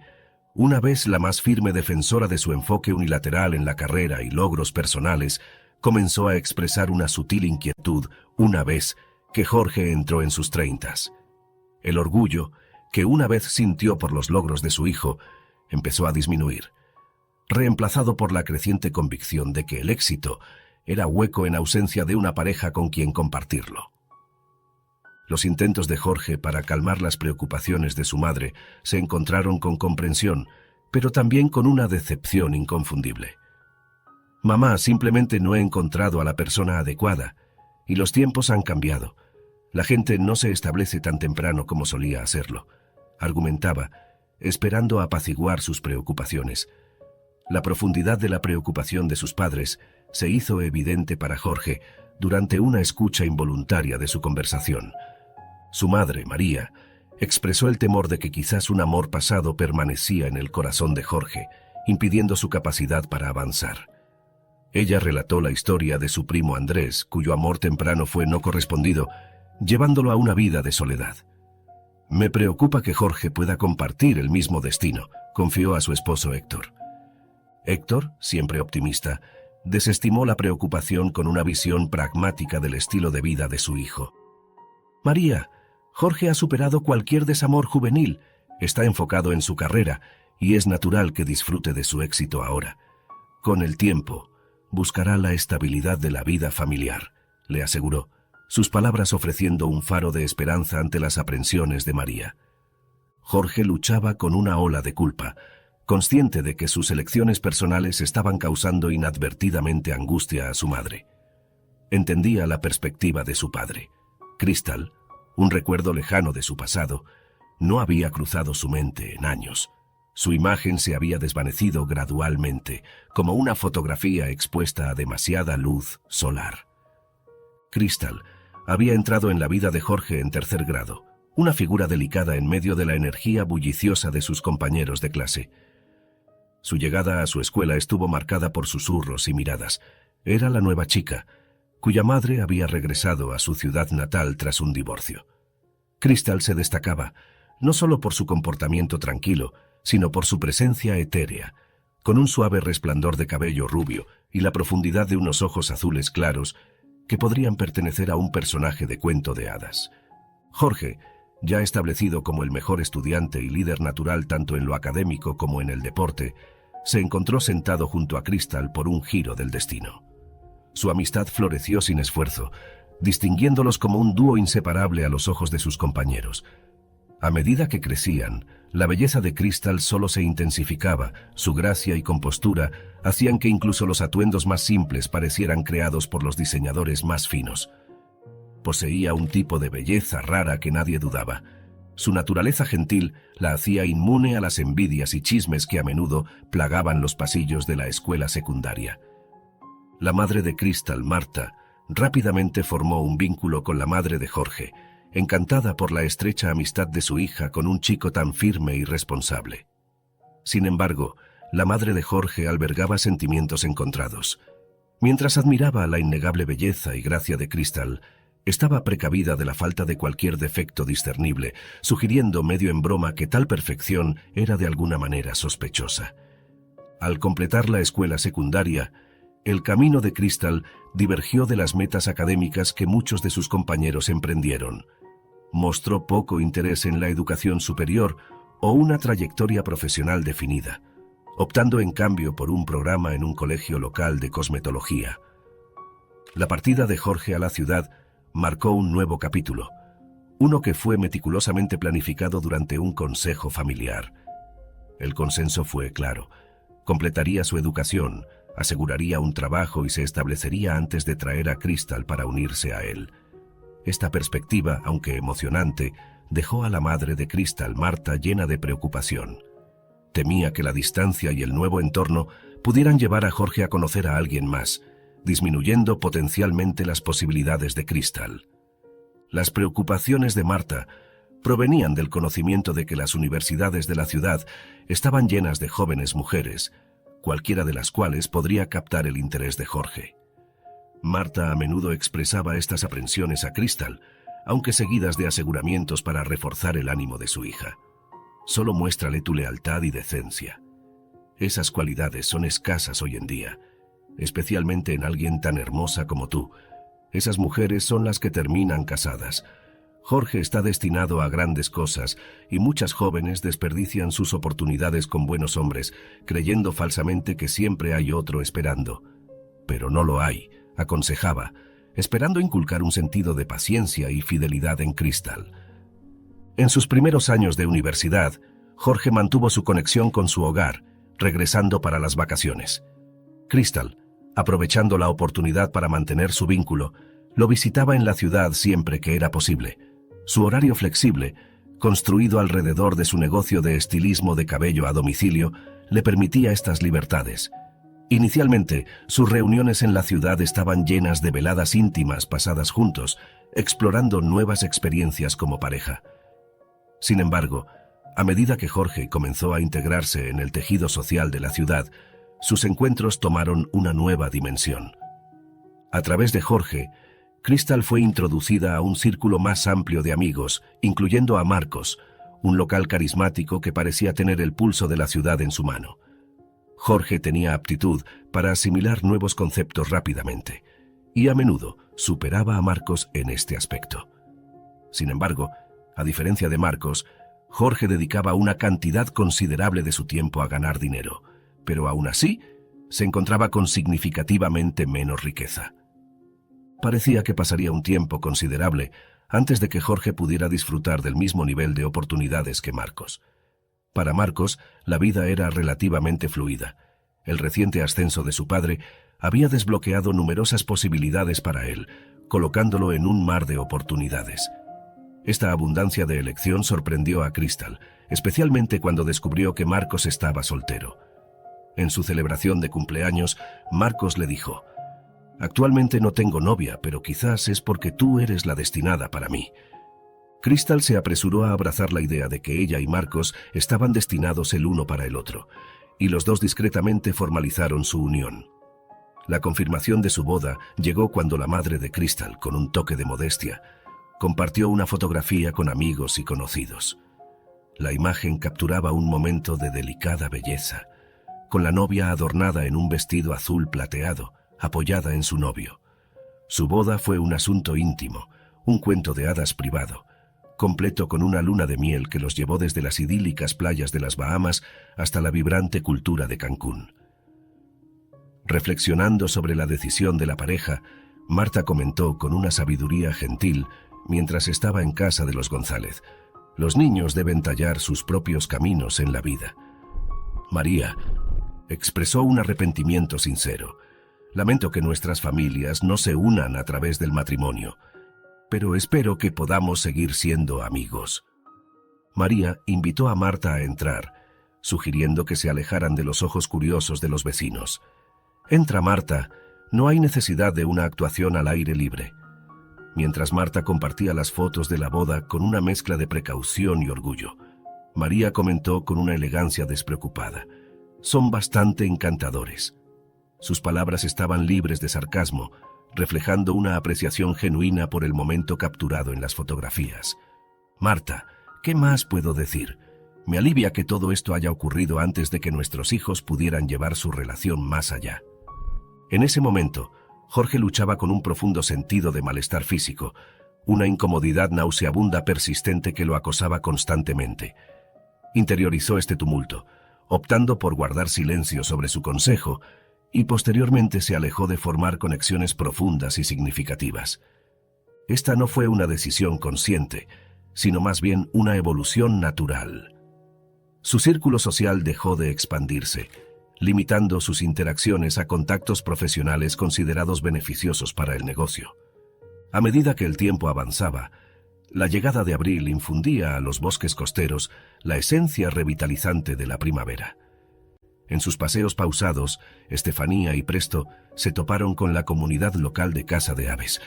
una vez la más firme defensora de su enfoque unilateral en la carrera y logros personales, comenzó a expresar una sutil inquietud una vez que Jorge entró en sus 30. El orgullo, que una vez sintió por los logros de su hijo, empezó a disminuir, reemplazado por la creciente convicción de que el éxito era hueco en ausencia de una pareja con quien compartirlo. Los intentos de Jorge para calmar las preocupaciones de su madre se encontraron con comprensión, pero también con una decepción inconfundible. Mamá, simplemente no he encontrado a la persona adecuada, y los tiempos han cambiado. La gente no se establece tan temprano como solía hacerlo, argumentaba, esperando apaciguar sus preocupaciones. La profundidad de la preocupación de sus padres se hizo evidente para Jorge durante una escucha involuntaria de su conversación. Su madre, María, expresó el temor de que quizás un amor pasado permanecía en el corazón de Jorge, impidiendo su capacidad para avanzar. Ella relató la historia de su primo Andrés, cuyo amor temprano fue no correspondido, llevándolo a una vida de soledad. Me preocupa que Jorge pueda compartir el mismo destino, confió a su esposo Héctor. Héctor, siempre optimista, desestimó la preocupación con una visión pragmática del estilo de vida de su hijo. María, Jorge ha superado cualquier desamor juvenil, está enfocado en su carrera y es natural que disfrute de su éxito ahora. Con el tiempo, buscará la estabilidad de la vida familiar, le aseguró, sus palabras ofreciendo un faro de esperanza ante las aprensiones de María. Jorge luchaba con una ola de culpa, consciente de que sus elecciones personales estaban causando inadvertidamente angustia a su madre. Entendía la perspectiva de su padre. Crystal, un recuerdo lejano de su pasado, no había cruzado su mente en años. Su imagen se había desvanecido gradualmente, como una fotografía expuesta a demasiada luz solar. Crystal había entrado en la vida de Jorge en 3er grado, una figura delicada en medio de la energía bulliciosa de sus compañeros de clase. Su llegada a su escuela estuvo marcada por susurros y miradas. Era la nueva chica, cuya madre había regresado a su ciudad natal tras un divorcio. Crystal se destacaba, no solo por su comportamiento tranquilo, sino por su presencia etérea, con un suave resplandor de cabello rubio y la profundidad de unos ojos azules claros que podrían pertenecer a un personaje de cuento de hadas. Jorge, ya establecido como el mejor estudiante y líder natural tanto en lo académico como en el deporte, se encontró sentado junto a Crystal por un giro del destino. Su amistad floreció sin esfuerzo, distinguiéndolos como un dúo inseparable a los ojos de sus compañeros. A medida que crecían, la belleza de Crystal solo se intensificaba, su gracia y compostura hacían que incluso los atuendos más simples parecieran creados por los diseñadores más finos. Poseía un tipo de belleza rara que nadie dudaba. Su naturaleza gentil la hacía inmune a las envidias y chismes que a menudo plagaban los pasillos de la escuela secundaria. La madre de Crystal, Marta, rápidamente formó un vínculo con la madre de Jorge, encantada por la estrecha amistad de su hija con un chico tan firme y responsable. Sin embargo, la madre de Jorge albergaba sentimientos encontrados. Mientras admiraba la innegable belleza y gracia de Crystal, estaba precavida de la falta de cualquier defecto discernible, sugiriendo medio en broma que tal perfección era de alguna manera sospechosa. Al completar la escuela secundaria, el camino de Crystal divergió de las metas académicas que muchos de sus compañeros emprendieron. Mostró poco interés en la educación superior o una trayectoria profesional definida, optando en cambio por un programa en un colegio local de cosmetología. La partida de Jorge a la ciudad marcó un nuevo capítulo, uno que fue meticulosamente planificado durante un consejo familiar. El consenso fue claro: completaría su educación, aseguraría un trabajo y se establecería antes de traer a Crystal para unirse a él. Esta perspectiva, aunque emocionante, dejó a la madre de Crystal, Marta, llena de preocupación. Temía que la distancia y el nuevo entorno pudieran llevar a Jorge a conocer a alguien más, disminuyendo potencialmente las posibilidades de Crystal. Las preocupaciones de Marta provenían del conocimiento de que las universidades de la ciudad estaban llenas de jóvenes mujeres, cualquiera de las cuales podría captar el interés de Jorge. Marta a menudo expresaba estas aprensiones a Crystal, aunque seguidas de aseguramientos para reforzar el ánimo de su hija. Solo muéstrale tu lealtad y decencia. Esas cualidades son escasas hoy en día, especialmente en alguien tan hermosa como tú. Esas mujeres son las que terminan casadas. Jorge está destinado a grandes cosas y muchas jóvenes desperdician sus oportunidades con buenos hombres, creyendo falsamente que siempre hay otro esperando. Pero no lo hay, aconsejaba, esperando inculcar un sentido de paciencia y fidelidad en Crystal. En sus primeros años de universidad, Jorge mantuvo su conexión con su hogar, regresando para las vacaciones. Crystal, aprovechando la oportunidad para mantener su vínculo, lo visitaba en la ciudad siempre que era posible. Su horario flexible, construido alrededor de su negocio de estilismo de cabello a domicilio, le permitía estas libertades. Inicialmente, sus reuniones en la ciudad estaban llenas de veladas íntimas pasadas juntos, explorando nuevas experiencias como pareja. Sin embargo, a medida que Jorge comenzó a integrarse en el tejido social de la ciudad, sus encuentros tomaron una nueva dimensión. A través de Jorge, Crystal fue introducida a un círculo más amplio de amigos, incluyendo a Marcos, un local carismático que parecía tener el pulso de la ciudad en su mano. Jorge tenía aptitud para asimilar nuevos conceptos rápidamente, y a menudo superaba a Marcos en este aspecto. Sin embargo, a diferencia de Marcos, Jorge dedicaba una cantidad considerable de su tiempo a ganar dinero, pero aún así se encontraba con significativamente menos riqueza. Parecía que pasaría un tiempo considerable antes de que Jorge pudiera disfrutar del mismo nivel de oportunidades que Marcos. Para Marcos, la vida era relativamente fluida. El reciente ascenso de su padre había desbloqueado numerosas posibilidades para él, colocándolo en un mar de oportunidades. Esta abundancia de elección sorprendió a Crystal, especialmente cuando descubrió que Marcos estaba soltero. En su celebración de cumpleaños, Marcos le dijo: «Actualmente no tengo novia, pero quizás es porque tú eres la destinada para mí». Crystal se apresuró a abrazar la idea de que ella y Marcos estaban destinados el uno para el otro, y los dos discretamente formalizaron su unión. La confirmación de su boda llegó cuando la madre de Crystal, con un toque de modestia, compartió una fotografía con amigos y conocidos. La imagen capturaba un momento de delicada belleza, con la novia adornada en un vestido azul plateado, apoyada en su novio. Su boda fue un asunto íntimo, un cuento de hadas privado, completo con una luna de miel que los llevó desde las idílicas playas de las Bahamas hasta la vibrante cultura de Cancún. Reflexionando sobre la decisión de la pareja, Marta comentó con una sabiduría gentil mientras estaba en casa de los González: los niños deben tallar sus propios caminos en la vida. María expresó un arrepentimiento sincero. Lamento que nuestras familias no se unan a través del matrimonio, pero espero que podamos seguir siendo amigos. María invitó a Marta a entrar, sugiriendo que se alejaran de los ojos curiosos de los vecinos. Entra, Marta, no hay necesidad de una actuación al aire libre. Mientras Marta compartía las fotos de la boda con una mezcla de precaución y orgullo, María comentó con una elegancia despreocupada: son bastante encantadores. Sus palabras estaban libres de sarcasmo, reflejando una apreciación genuina por el momento capturado en las fotografías. Marta, ¿qué más puedo decir? Me alivia que todo esto haya ocurrido antes de que nuestros hijos pudieran llevar su relación más allá. En ese momento, Jorge luchaba con un profundo sentido de malestar físico, una incomodidad nauseabunda persistente que lo acosaba constantemente. Interiorizó este tumulto, optando por guardar silencio sobre su consejo, y posteriormente se alejó de formar conexiones profundas y significativas. Esta no fue una decisión consciente, sino más bien una evolución natural. Su círculo social dejó de expandirse, limitando sus interacciones a contactos profesionales considerados beneficiosos para el negocio. A medida que el tiempo avanzaba, la llegada de abril infundía a los bosques costeros la esencia revitalizante de la primavera. En sus paseos pausados, Estefanía y Presto se toparon con la comunidad local de caza de aves.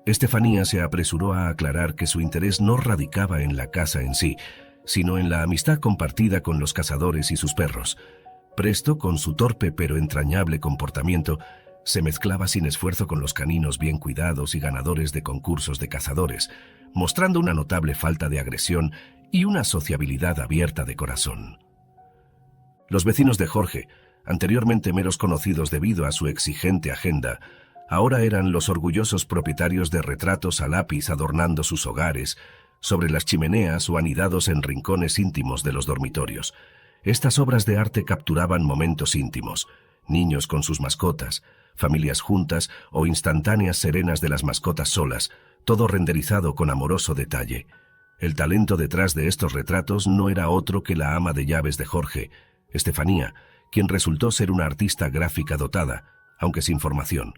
Estefanía se apresuró a aclarar que su interés no radicaba en la caza en sí, sino en la amistad compartida con los cazadores y sus perros. Presto, con su torpe pero entrañable comportamiento, se mezclaba sin esfuerzo con los caninos bien cuidados y ganadores de concursos de cazadores, mostrando una notable falta de agresión y una sociabilidad abierta de corazón. Los vecinos de Jorge, anteriormente meros conocidos debido a su exigente agenda, ahora eran los orgullosos propietarios de retratos a lápiz adornando sus hogares, sobre las chimeneas o anidados en rincones íntimos de los dormitorios. Estas obras de arte capturaban momentos íntimos: niños con sus mascotas, familias juntas o instantáneas serenas de las mascotas solas, todo renderizado con amoroso detalle. El talento detrás de estos retratos no era otro que la ama de llaves de Jorge, Estefanía, quien resultó ser una artista gráfica dotada, aunque sin formación.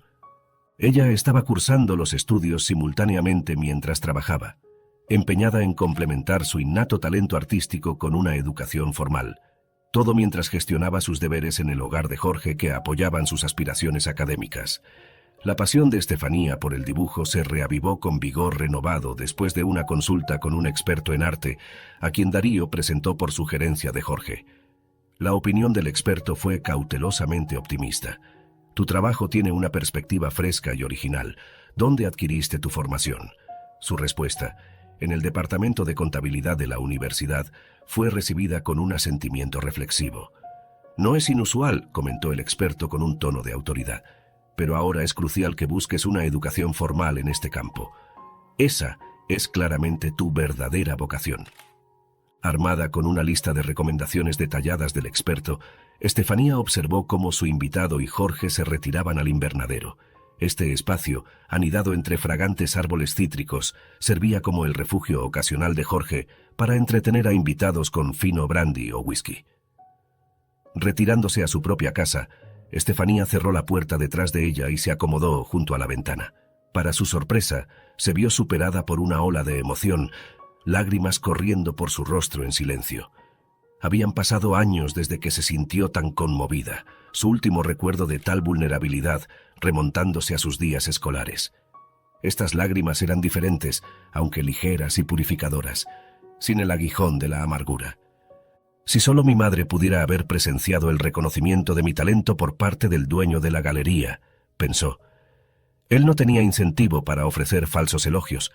Ella estaba cursando los estudios simultáneamente mientras trabajaba, empeñada en complementar su innato talento artístico con una educación formal, todo mientras gestionaba sus deberes en el hogar de Jorge que apoyaban sus aspiraciones académicas. La pasión de Estefanía por el dibujo se reavivó con vigor renovado después de una consulta con un experto en arte, a quien Darío presentó por sugerencia de Jorge. La opinión del experto fue cautelosamente optimista. Tu trabajo tiene una perspectiva fresca y original. ¿Dónde adquiriste tu formación? Su respuesta, en el departamento de contabilidad de la universidad, fue recibida con un asentimiento reflexivo. No es inusual, comentó el experto con un tono de autoridad, pero ahora es crucial que busques una educación formal en este campo. Esa es claramente tu verdadera vocación. Armada con una lista de recomendaciones detalladas del experto, Estefanía observó cómo su invitado y Jorge se retiraban al invernadero. Este espacio, anidado entre fragantes árboles cítricos, servía como el refugio ocasional de Jorge para entretener a invitados con fino brandy o whisky. Retirándose a su propia casa, Estefanía cerró la puerta detrás de ella y se acomodó junto a la ventana. Para su sorpresa, se vio superada por una ola de emoción, lágrimas corriendo por su rostro en silencio. Habían pasado años desde que se sintió tan conmovida, su último recuerdo de tal vulnerabilidad remontándose a sus días escolares. Estas lágrimas eran diferentes, aunque ligeras y purificadoras, sin el aguijón de la amargura. Si solo mi madre pudiera haber presenciado el reconocimiento de mi talento por parte del dueño de la galería, pensó. Él no tenía incentivo para ofrecer falsos elogios.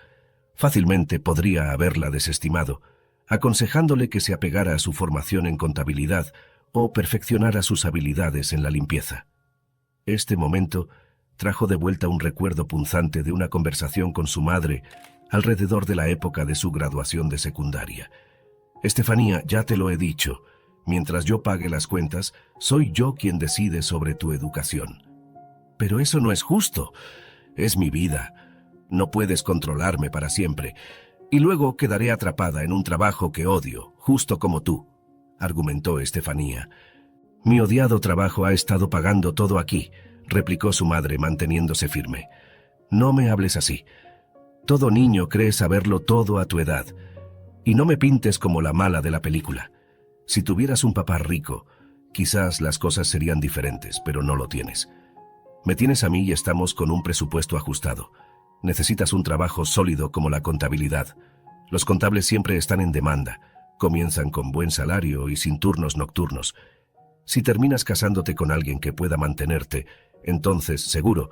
Fácilmente podría haberla desestimado, aconsejándole que se apegara a su formación en contabilidad o perfeccionara sus habilidades en la limpieza. Este momento trajo de vuelta un recuerdo punzante de una conversación con su madre alrededor de la época de su graduación de secundaria. Estefanía, ya te lo he dicho, mientras yo pague las cuentas, soy yo quien decide sobre tu educación. Pero eso no es justo. Es mi vida. No puedes controlarme para siempre. Y luego quedaré atrapada en un trabajo que odio, justo como tú, argumentó Estefanía. Mi odiado trabajo ha estado pagando todo aquí, replicó su madre manteniéndose firme. No me hables así. Todo niño cree saberlo todo a tu edad. Y no me pintes como la mala de la película. Si tuvieras un papá rico, quizás las cosas serían diferentes, pero no lo tienes. Me tienes a mí y estamos con un presupuesto ajustado. Necesitas un trabajo sólido como la contabilidad. Los contables siempre están en demanda. Comienzan con buen salario y sin turnos nocturnos. Si terminas casándote con alguien que pueda mantenerte, entonces, seguro,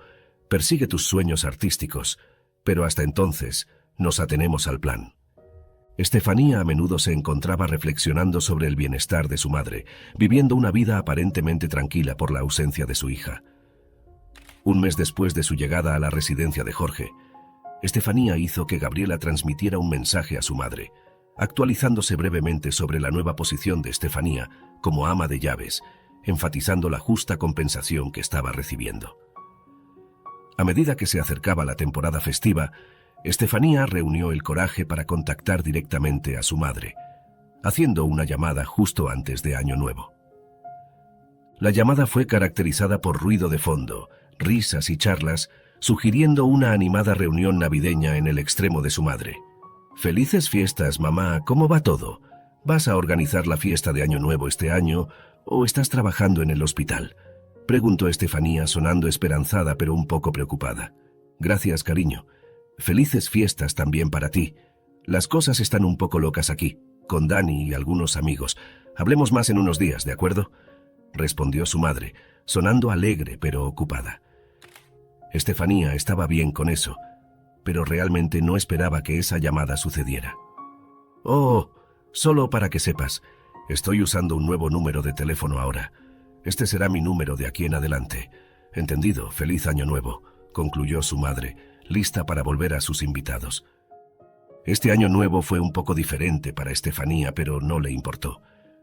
persigue tus sueños artísticos. Pero hasta entonces, nos atenemos al plan. Estefanía a menudo se encontraba reflexionando sobre el bienestar de su madre, viviendo una vida aparentemente tranquila por la ausencia de su hija. Un mes después de su llegada a la residencia de Jorge, Estefanía hizo que Gabriela transmitiera un mensaje a su madre, actualizándose brevemente sobre la nueva posición de Estefanía como ama de llaves, enfatizando la justa compensación que estaba recibiendo. A medida que se acercaba la temporada festiva, Estefanía reunió el coraje para contactar directamente a su madre, haciendo una llamada justo antes de Año Nuevo. La llamada fue caracterizada por ruido de fondo, risas y charlas, sugiriendo una animada reunión navideña en el extremo de su madre. «Felices fiestas, mamá, ¿cómo va todo? ¿Vas a organizar la fiesta de Año Nuevo este año o estás trabajando en el hospital?», preguntó Estefanía, sonando esperanzada pero un poco preocupada. «Gracias, cariño. Felices fiestas también para ti. Las cosas están un poco locas aquí, con Dani y algunos amigos. Hablemos más en unos días, ¿de acuerdo?», respondió su madre, sonando alegre pero ocupada. Estefanía estaba bien con eso, pero realmente no esperaba que esa llamada sucediera. «Oh, solo para que sepas, estoy usando un nuevo número de teléfono ahora. Este será mi número de aquí en adelante. Entendido, feliz Año Nuevo», concluyó su madre, lista para volver a sus invitados. Este Año Nuevo fue un poco diferente para Estefanía, pero no le importó.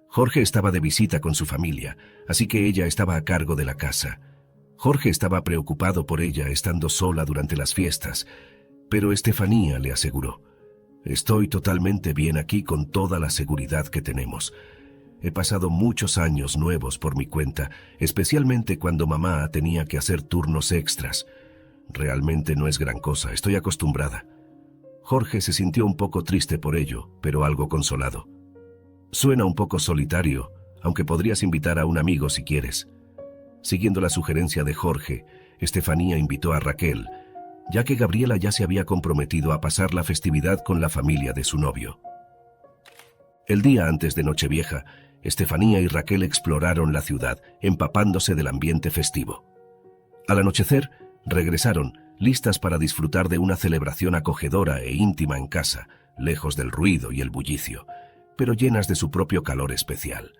Jorge estaba de visita con su familia, así que ella estaba a cargo de la casa. Jorge estaba preocupado por ella estando sola durante las fiestas, pero Estefanía le aseguró: «Estoy totalmente bien aquí con toda la seguridad que tenemos. He pasado muchos años nuevos por mi cuenta, especialmente cuando mamá tenía que hacer turnos extras. Realmente no es gran cosa, estoy acostumbrada». Jorge se sintió un poco triste por ello, pero algo consolado. «Suena un poco solitario, aunque podrías invitar a un amigo si quieres». Siguiendo la sugerencia de Jorge, Estefanía invitó a Raquel, ya que Gabriela ya se había comprometido a pasar la festividad con la familia de su novio. El día antes de Nochevieja, Estefanía y Raquel exploraron la ciudad, empapándose del ambiente festivo. Al anochecer, regresaron, listas para disfrutar de una celebración acogedora e íntima en casa, lejos del ruido y el bullicio, pero llenas de su propio calor especial.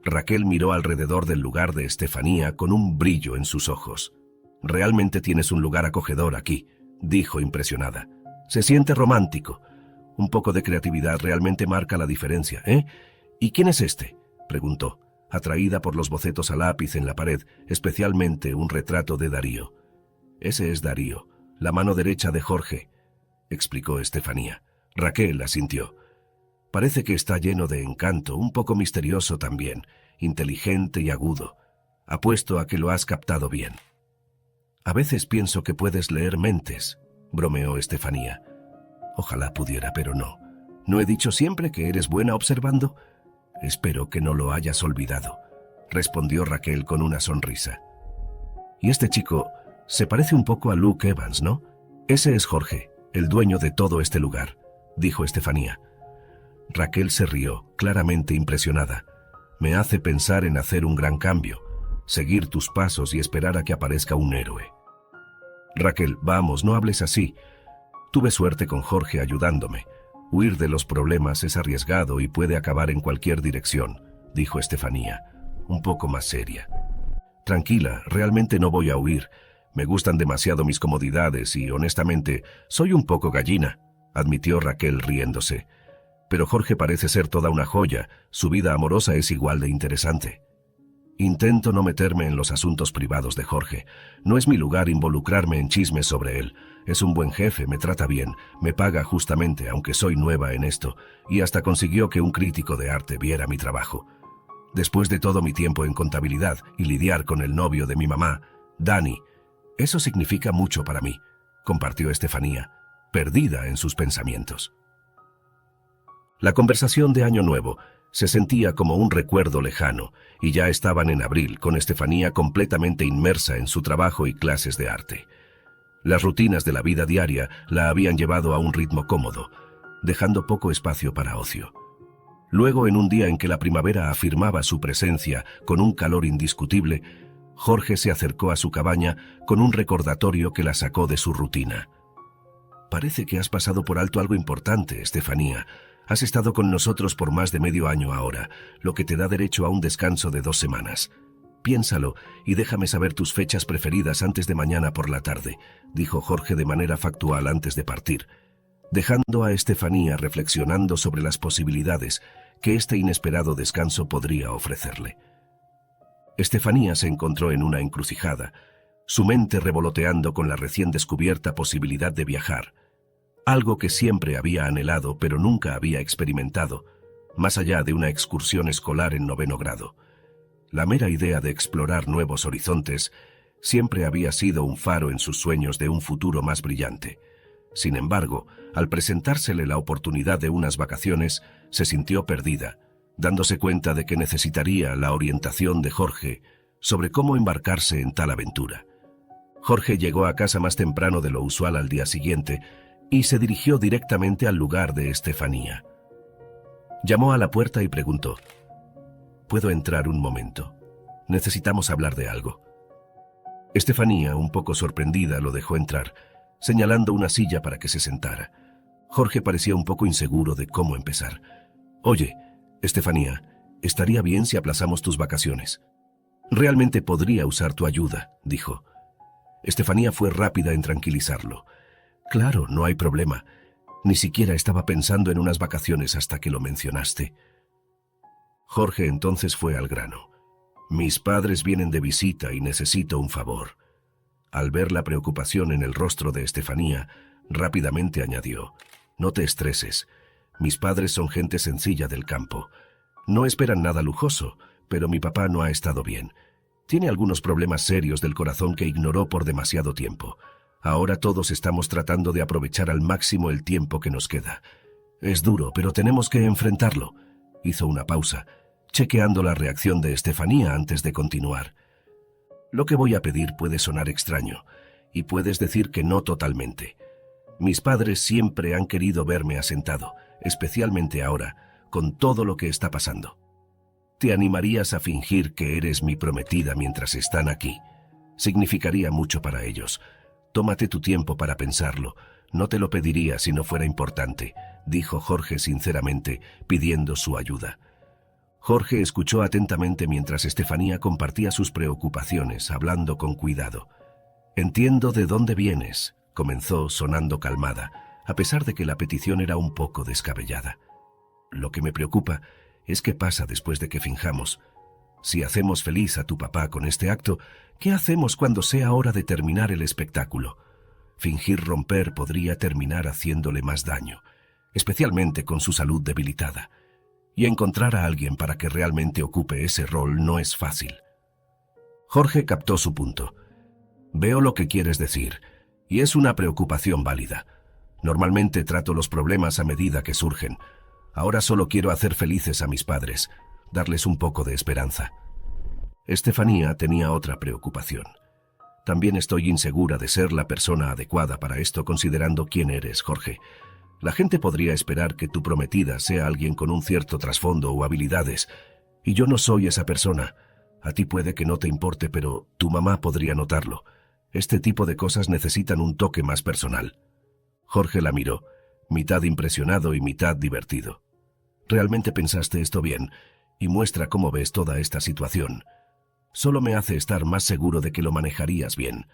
Raquel miró alrededor del lugar de Estefanía con un brillo en sus ojos. «Realmente tienes un lugar acogedor aquí», dijo impresionada. «Se siente romántico. Un poco de creatividad realmente marca la diferencia, ¿eh? ¿Y quién es este?», preguntó, atraída por los bocetos a lápiz en la pared, especialmente un retrato de Darío. «Ese es Darío, la mano derecha de Jorge», explicó Estefanía. Raquel asintió. «Parece que está lleno de encanto, un poco misterioso también, inteligente y agudo. Apuesto a que lo has captado bien». «A veces pienso que puedes leer mentes», bromeó Estefanía. «Ojalá pudiera, pero no. ¿No he dicho siempre que eres buena observando? Espero que no lo hayas olvidado», respondió Raquel con una sonrisa. «Y este chico se parece un poco a Luke Evans, ¿no? Ese es Jorge, el dueño de todo este lugar», dijo Estefanía. Raquel se rió, claramente impresionada. «Me hace pensar en hacer un gran cambio. seguir tus pasos y esperar a que aparezca un héroe. Raquel, vamos, no hables así. Tuve suerte con Jorge ayudándome. Huir de los problemas es arriesgado y puede acabar en cualquier dirección, dijo Estefanía, un poco más seria. Tranquila, realmente no voy a huir. Me gustan demasiado mis comodidades y, honestamente, soy un poco gallina, admitió Raquel riéndose. Pero Jorge parece ser toda una joya, su vida amorosa es igual de interesante. Intento no meterme en los asuntos privados de Jorge. No es mi lugar involucrarme en chismes sobre él. Es un buen jefe, me trata bien, me paga justamente, aunque soy nueva en esto, y hasta consiguió que un crítico de arte viera mi trabajo. Después de todo mi tiempo en contabilidad y lidiar con el novio de mi mamá, Dani, eso significa mucho para mí, compartió Estefanía, perdida en sus pensamientos. La conversación de Año Nuevo se sentía como un recuerdo lejano, y ya estaban en abril, con Estefanía completamente inmersa en su trabajo y clases de arte. Las rutinas de la vida diaria la habían llevado a un ritmo cómodo, dejando poco espacio para ocio. Luego, en un día en que la primavera afirmaba su presencia con un calor indiscutible, Jorge se acercó a su cabaña con un recordatorio que la sacó de su rutina. Parece que has pasado por alto algo importante, Estefanía. Has estado con nosotros por más de medio año ahora, lo que te da derecho a un descanso de 2 semanas. Piénsalo y déjame saber tus fechas preferidas antes de mañana por la tarde, dijo Jorge de manera factual antes de partir, dejando a Estefanía reflexionando sobre las posibilidades que este inesperado descanso podría ofrecerle. Estefanía se encontró en una encrucijada, su mente revoloteando con la recién descubierta posibilidad de viajar, algo que siempre había anhelado pero nunca había experimentado, más allá de una excursión escolar en 9º grado. La mera idea de explorar nuevos horizontes siempre había sido un faro en sus sueños de un futuro más brillante. Sin embargo, al presentársele la oportunidad de unas vacaciones, se sintió perdida, dándose cuenta de que necesitaría la orientación de Jorge sobre cómo embarcarse en tal aventura. Jorge llegó a casa más temprano de lo usual al día siguiente y se dirigió directamente al lugar de Estefanía. Llamó a la puerta y preguntó: ¿Puedo entrar un momento? Necesitamos hablar de algo. Estefanía, un poco sorprendida, lo dejó entrar, señalando una silla para que se sentara. Jorge parecía un poco inseguro de cómo empezar. Oye, Estefanía, estaría bien si aplazamos tus vacaciones. Realmente podría usar tu ayuda, dijo. Estefanía fue rápida en tranquilizarlo. Claro, no hay problema. Ni siquiera estaba pensando en unas vacaciones hasta que lo mencionaste. Jorge entonces fue al grano. Mis padres vienen de visita y necesito un favor. Al ver la preocupación en el rostro de Estefanía, rápidamente añadió: No te estreses. Mis padres son gente sencilla del campo. No esperan nada lujoso, pero mi papá no ha estado bien. Tiene algunos problemas serios del corazón que ignoró por demasiado tiempo. Ahora todos estamos tratando de aprovechar al máximo el tiempo que nos queda. Es duro, pero tenemos que enfrentarlo. Hizo una pausa, chequeando la reacción de Estefanía antes de continuar. Lo que voy a pedir puede sonar extraño, y puedes decir que no totalmente. Mis padres siempre han querido verme asentado, especialmente ahora, con todo lo que está pasando. ¿Te animarías a fingir que eres mi prometida mientras están aquí? Significaría mucho para ellos. Tómate tu tiempo para pensarlo. No te lo pediría si no fuera importante, dijo Jorge sinceramente, pidiendo su ayuda. Jorge escuchó atentamente mientras Estefanía compartía sus preocupaciones, hablando con cuidado. Entiendo de dónde vienes, comenzó sonando calmada, a pesar de que la petición era un poco descabellada. Lo que me preocupa es qué pasa después de que finjamos. Si hacemos feliz a tu papá con este acto, ¿qué hacemos cuando sea hora de terminar el espectáculo? Fingir romper podría terminar haciéndole más daño, especialmente con su salud debilitada. Y encontrar a alguien para que realmente ocupe ese rol no es fácil. Jorge captó su punto. Veo lo que quieres decir, y es una preocupación válida. Normalmente trato los problemas a medida que surgen. Ahora solo quiero hacer felices a mis padres, darles un poco de esperanza. Estefanía tenía otra preocupación. También estoy insegura de ser la persona adecuada para esto considerando quién eres, Jorge. La gente podría esperar que tu prometida sea alguien con un cierto trasfondo o habilidades, y yo no soy esa persona. A ti puede que no te importe, pero tu mamá podría notarlo. Este tipo de cosas necesitan un toque más personal. Jorge la miró, mitad impresionado y mitad divertido. Realmente pensaste esto bien, y muestra cómo ves toda esta situación. Solo me hace estar más seguro de que lo manejarías bien.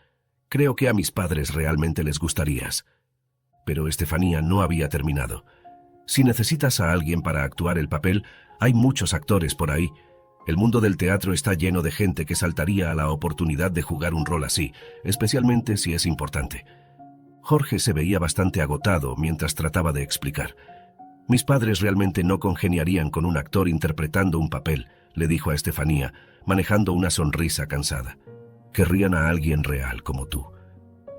Creo que a mis padres realmente les gustarías. Pero Estefanía no había terminado. Si necesitas a alguien para actuar el papel, hay muchos actores por ahí. El mundo del teatro está lleno de gente que saltaría a la oportunidad de jugar un rol así, especialmente si es importante. Jorge se veía bastante agotado mientras trataba de explicar. Mis padres realmente no congeniarían con un actor interpretando un papel, le dijo a Estefanía, manejando una sonrisa cansada. Querrían a alguien real como tú.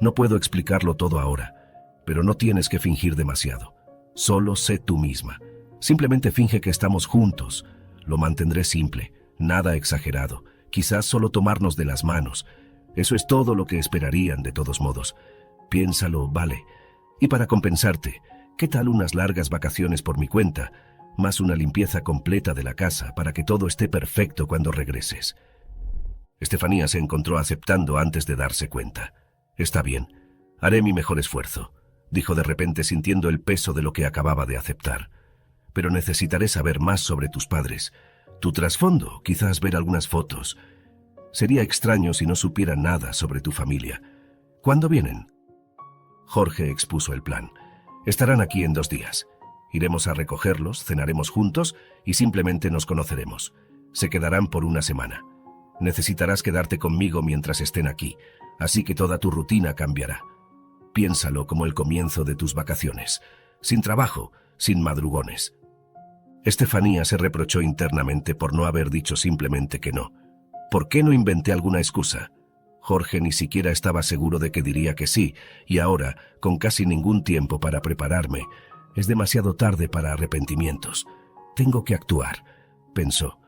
No puedo explicarlo todo ahora, pero no tienes que fingir demasiado. Solo sé tú misma. Simplemente finge que estamos juntos. Lo mantendré simple, nada exagerado. Quizás solo tomarnos de las manos. Eso es todo lo que esperarían de todos modos. Piénsalo, vale. Y para compensarte, ¿qué tal unas largas vacaciones por mi cuenta, más una limpieza completa de la casa para que todo esté perfecto cuando regreses? Estefanía se encontró aceptando antes de darse cuenta. Está bien, haré mi mejor esfuerzo, dijo de repente sintiendo el peso de lo que acababa de aceptar. Pero necesitaré saber más sobre tus padres. Tu trasfondo, quizás ver algunas fotos. Sería extraño si no supiera nada sobre tu familia. ¿Cuándo vienen? Jorge expuso el plan. Estarán aquí en 2 días. Iremos a recogerlos, cenaremos juntos y simplemente nos conoceremos. Se quedarán por 1 semana. Necesitarás quedarte conmigo mientras estén aquí, así que toda tu rutina cambiará. Piénsalo como el comienzo de tus vacaciones. Sin trabajo, sin madrugones. Estefanía se reprochó internamente por no haber dicho simplemente que no. ¿Por qué no inventé alguna excusa? Jorge ni siquiera estaba seguro de que diría que sí, y ahora, con casi ningún tiempo para prepararme, es demasiado tarde para arrepentimientos. Tengo que actuar, pensó.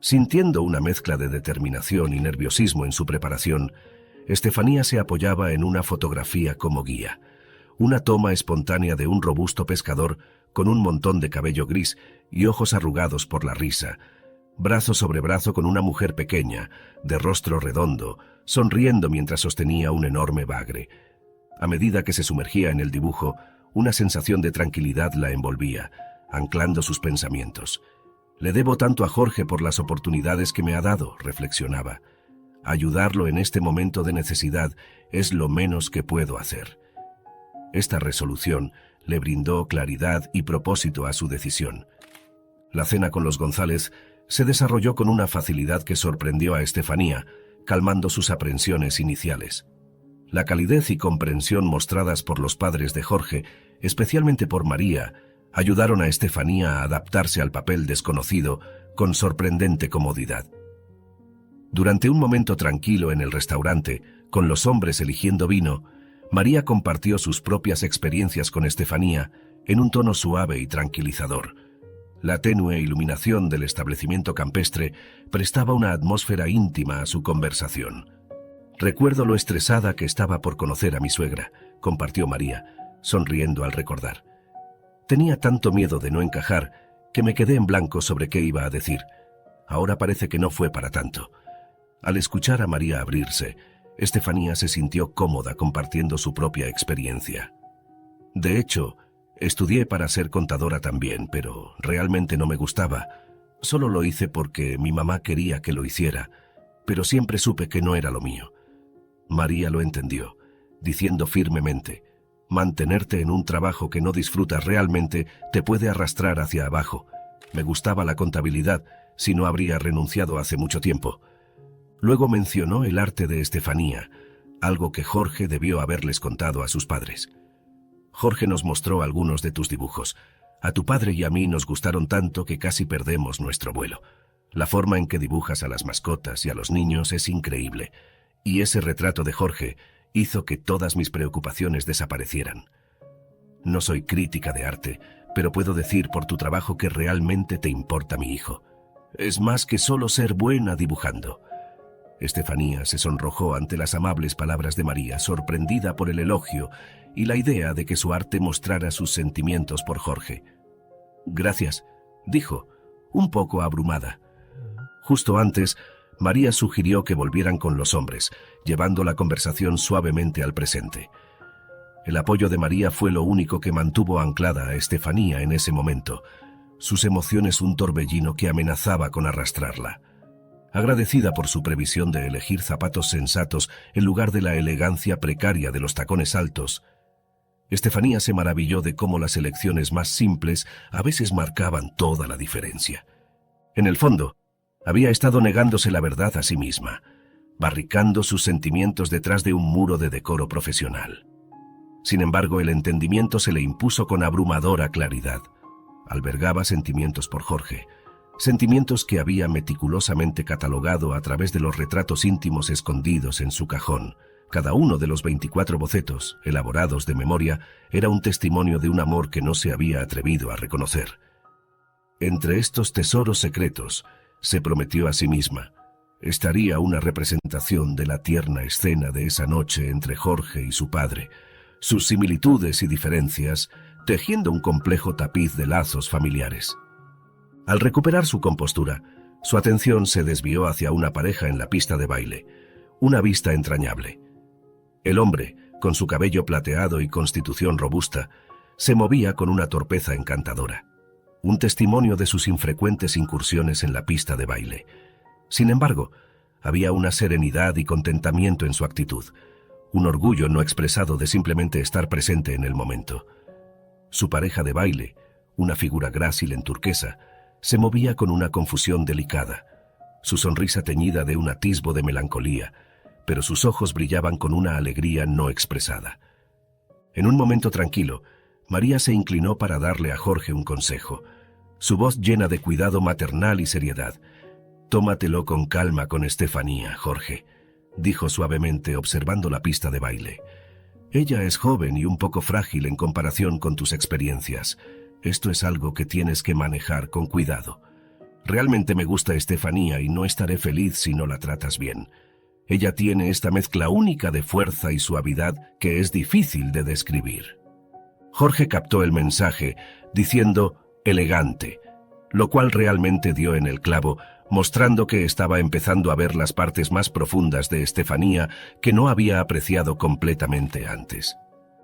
Sintiendo una mezcla de determinación y nerviosismo en su preparación, Estefanía se apoyaba en una fotografía como guía. Una toma espontánea de un robusto pescador con un montón de cabello gris y ojos arrugados por la risa, brazo sobre brazo con una mujer pequeña, de rostro redondo, sonriendo mientras sostenía un enorme bagre. A medida que se sumergía en el dibujo, una sensación de tranquilidad la envolvía, anclando sus pensamientos. Le debo tanto a Jorge por las oportunidades que me ha dado, reflexionaba. Ayudarlo en este momento de necesidad es lo menos que puedo hacer. Esta resolución le brindó claridad y propósito a su decisión. La cena con los González se desarrolló con una facilidad que sorprendió a Estefanía, calmando sus aprensiones iniciales. La calidez y comprensión mostradas por los padres de Jorge, especialmente por María, ayudaron a Estefanía a adaptarse al papel desconocido con sorprendente comodidad. Durante un momento tranquilo en el restaurante, con los hombres eligiendo vino, María compartió sus propias experiencias con Estefanía en un tono suave y tranquilizador. La tenue iluminación del establecimiento campestre prestaba una atmósfera íntima a su conversación. Recuerdo lo estresada que estaba por conocer a mi suegra, compartió María, sonriendo al recordar. Tenía tanto miedo de no encajar que me quedé en blanco sobre qué iba a decir. Ahora parece que no fue para tanto. Al escuchar a María abrirse, Estefanía se sintió cómoda compartiendo su propia experiencia. De hecho, estudié para ser contadora también, pero realmente no me gustaba. Solo lo hice porque mi mamá quería que lo hiciera, pero siempre supe que no era lo mío. María lo entendió, diciendo firmemente, mantenerte en un trabajo que no disfrutas realmente te puede arrastrar hacia abajo. Me gustaba la contabilidad, si no habría renunciado hace mucho tiempo. Luego mencionó el arte de Estefanía, algo que Jorge debió haberles contado a sus padres. Jorge nos mostró algunos de tus dibujos. A tu padre y a mí nos gustaron tanto que casi perdemos nuestro vuelo. La forma en que dibujas a las mascotas y a los niños es increíble, y ese retrato de Jorge hizo que todas mis preocupaciones desaparecieran. No soy crítica de arte, pero puedo decir por tu trabajo que realmente te importa mi hijo. Es más que solo ser buena dibujando. Estefanía se sonrojó ante las amables palabras de María, sorprendida por el elogio y la idea de que su arte mostrara sus sentimientos por Jorge. Gracias, dijo, un poco abrumada. Justo antes, María sugirió que volvieran con los hombres, llevando la conversación suavemente al presente. El apoyo de María fue lo único que mantuvo anclada a Estefanía en ese momento, sus emociones un torbellino que amenazaba con arrastrarla. Agradecida por su previsión de elegir zapatos sensatos en lugar de la elegancia precaria de los tacones altos, Estefanía se maravilló de cómo las elecciones más simples a veces marcaban toda la diferencia. En el fondo, había estado negándose la verdad a sí misma, barricando sus sentimientos detrás de un muro de decoro profesional. Sin embargo, el entendimiento se le impuso con abrumadora claridad. Albergaba sentimientos por Jorge, sentimientos que había meticulosamente catalogado a través de los retratos íntimos escondidos en su cajón. Cada uno de los 24 bocetos, elaborados de memoria, era un testimonio de un amor que no se había atrevido a reconocer. Entre estos tesoros secretos, se prometió a sí misma, estaría una representación de la tierna escena de esa noche entre Jorge y su padre, sus similitudes y diferencias, tejiendo un complejo tapiz de lazos familiares. Al recuperar su compostura, su atención se desvió hacia una pareja en la pista de baile, una vista entrañable. El hombre, con su cabello plateado y constitución robusta, se movía con una torpeza encantadora, un testimonio de sus infrecuentes incursiones en la pista de baile. Sin embargo, había una serenidad y contentamiento en su actitud, un orgullo no expresado de simplemente estar presente en el momento. Su pareja de baile, una figura grácil en turquesa, se movía con una confusión delicada, su sonrisa teñida de un atisbo de melancolía, pero sus ojos brillaban con una alegría no expresada. En un momento tranquilo, María se inclinó para darle a Jorge un consejo, su voz llena de cuidado maternal y seriedad. «Tómatelo con calma con Estefanía, Jorge», dijo suavemente observando la pista de baile. «Ella es joven y un poco frágil en comparación con tus experiencias. Esto es algo que tienes que manejar con cuidado. Realmente me gusta Estefanía y no estaré feliz si no la tratas bien. Ella tiene esta mezcla única de fuerza y suavidad que es difícil de describir». Jorge captó el mensaje, diciendo «elegante», lo cual realmente dio en el clavo, mostrando que estaba empezando a ver las partes más profundas de Estefanía que no había apreciado completamente antes.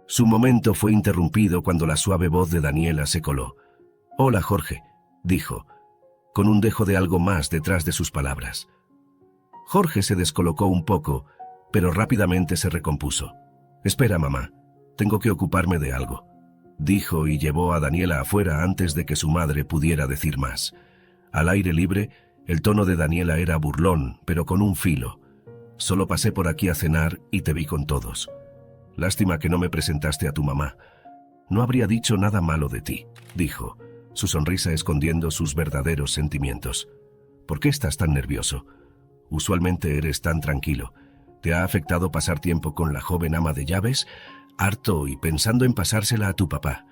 Su momento fue interrumpido cuando la suave voz de Daniela se coló. «Hola, Jorge», dijo, con un dejo de algo más detrás de sus palabras. Jorge se descolocó un poco, pero rápidamente se recompuso. «Espera, mamá, tengo que ocuparme de algo», dijo y llevó a Daniela afuera antes de que su madre pudiera decir más. Al aire libre, el tono de Daniela era burlón, pero con un filo. «Solo pasé por aquí a cenar y te vi con todos. Lástima que no me presentaste a tu mamá. No habría dicho nada malo de ti», dijo, su sonrisa escondiendo sus verdaderos sentimientos. «¿Por qué estás tan nervioso? Usualmente eres tan tranquilo. ¿Te ha afectado pasar tiempo con la joven ama de llaves? Harto y pensando en pasársela a tu papá».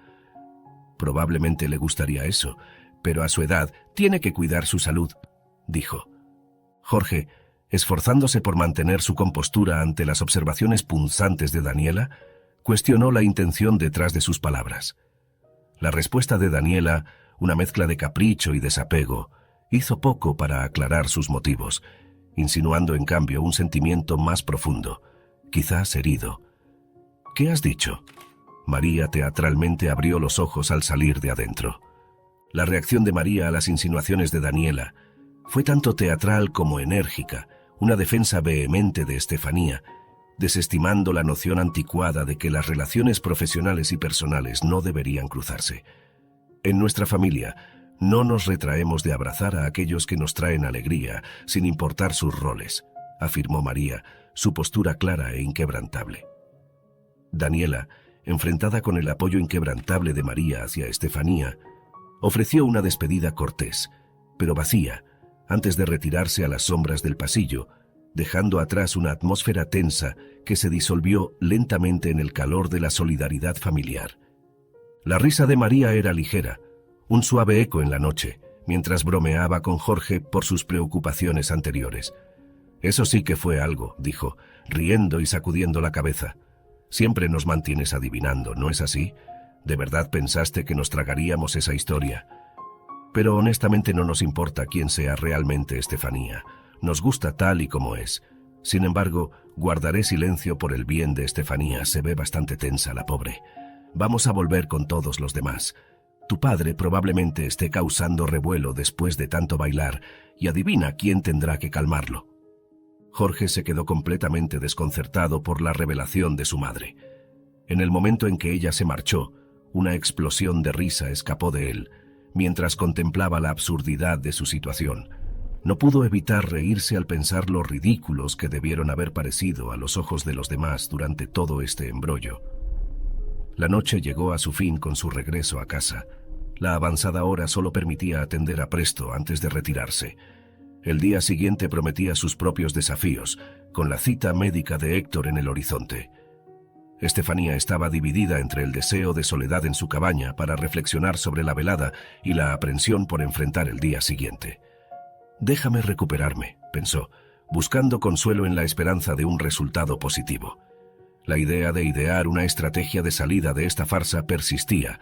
«Probablemente le gustaría eso, pero a su edad tiene que cuidar su salud», dijo. Jorge, esforzándose por mantener su compostura ante las observaciones punzantes de Daniela, cuestionó la intención detrás de sus palabras. La respuesta de Daniela, una mezcla de capricho y desapego, hizo poco para aclarar sus motivos, insinuando en cambio un sentimiento más profundo, quizás herido. «¿Qué has dicho?». María teatralmente abrió los ojos al salir de adentro. La reacción de María a las insinuaciones de Daniela fue tanto teatral como enérgica, una defensa vehemente de Estefanía, desestimando la noción anticuada de que las relaciones profesionales y personales no deberían cruzarse. «En nuestra familia, no nos retraemos de abrazar a aquellos que nos traen alegría, sin importar sus roles», afirmó María, su postura clara e inquebrantable. Daniela, enfrentada con el apoyo inquebrantable de María hacia Estefanía, ofreció una despedida cortés, pero vacía, antes de retirarse a las sombras del pasillo, dejando atrás una atmósfera tensa que se disolvió lentamente en el calor de la solidaridad familiar. La risa de María era ligera, un suave eco en la noche, mientras bromeaba con Jorge por sus preocupaciones anteriores. «Eso sí que fue algo», dijo, riendo y sacudiendo la cabeza. «Siempre nos mantienes adivinando, ¿no es así? ¿De verdad pensaste que nos tragaríamos esa historia?». Pero honestamente no nos importa quién sea realmente Estefanía. Nos gusta tal y como es. Sin embargo, guardaré silencio por el bien de Estefanía. Se ve bastante tensa la pobre. Vamos a volver con todos los demás. Tu padre probablemente esté causando revuelo después de tanto bailar, y adivina quién tendrá que calmarlo. Jorge se quedó completamente desconcertado por la revelación de su madre. En el momento en que ella se marchó, una explosión de risa escapó de él, mientras contemplaba la absurdidad de su situación. No pudo evitar reírse al pensar lo ridículos que debieron haber parecido a los ojos de los demás durante todo este embrollo. La noche llegó a su fin con su regreso a casa. La avanzada hora solo permitía atender a Presto antes de retirarse. El día siguiente prometía sus propios desafíos, con la cita médica de Héctor en el horizonte. Estefanía estaba dividida entre el deseo de soledad en su cabaña para reflexionar sobre la velada y la aprensión por enfrentar el día siguiente. «Déjame recuperarme», pensó, buscando consuelo en la esperanza de un resultado positivo. La idea de idear una estrategia de salida de esta farsa persistía,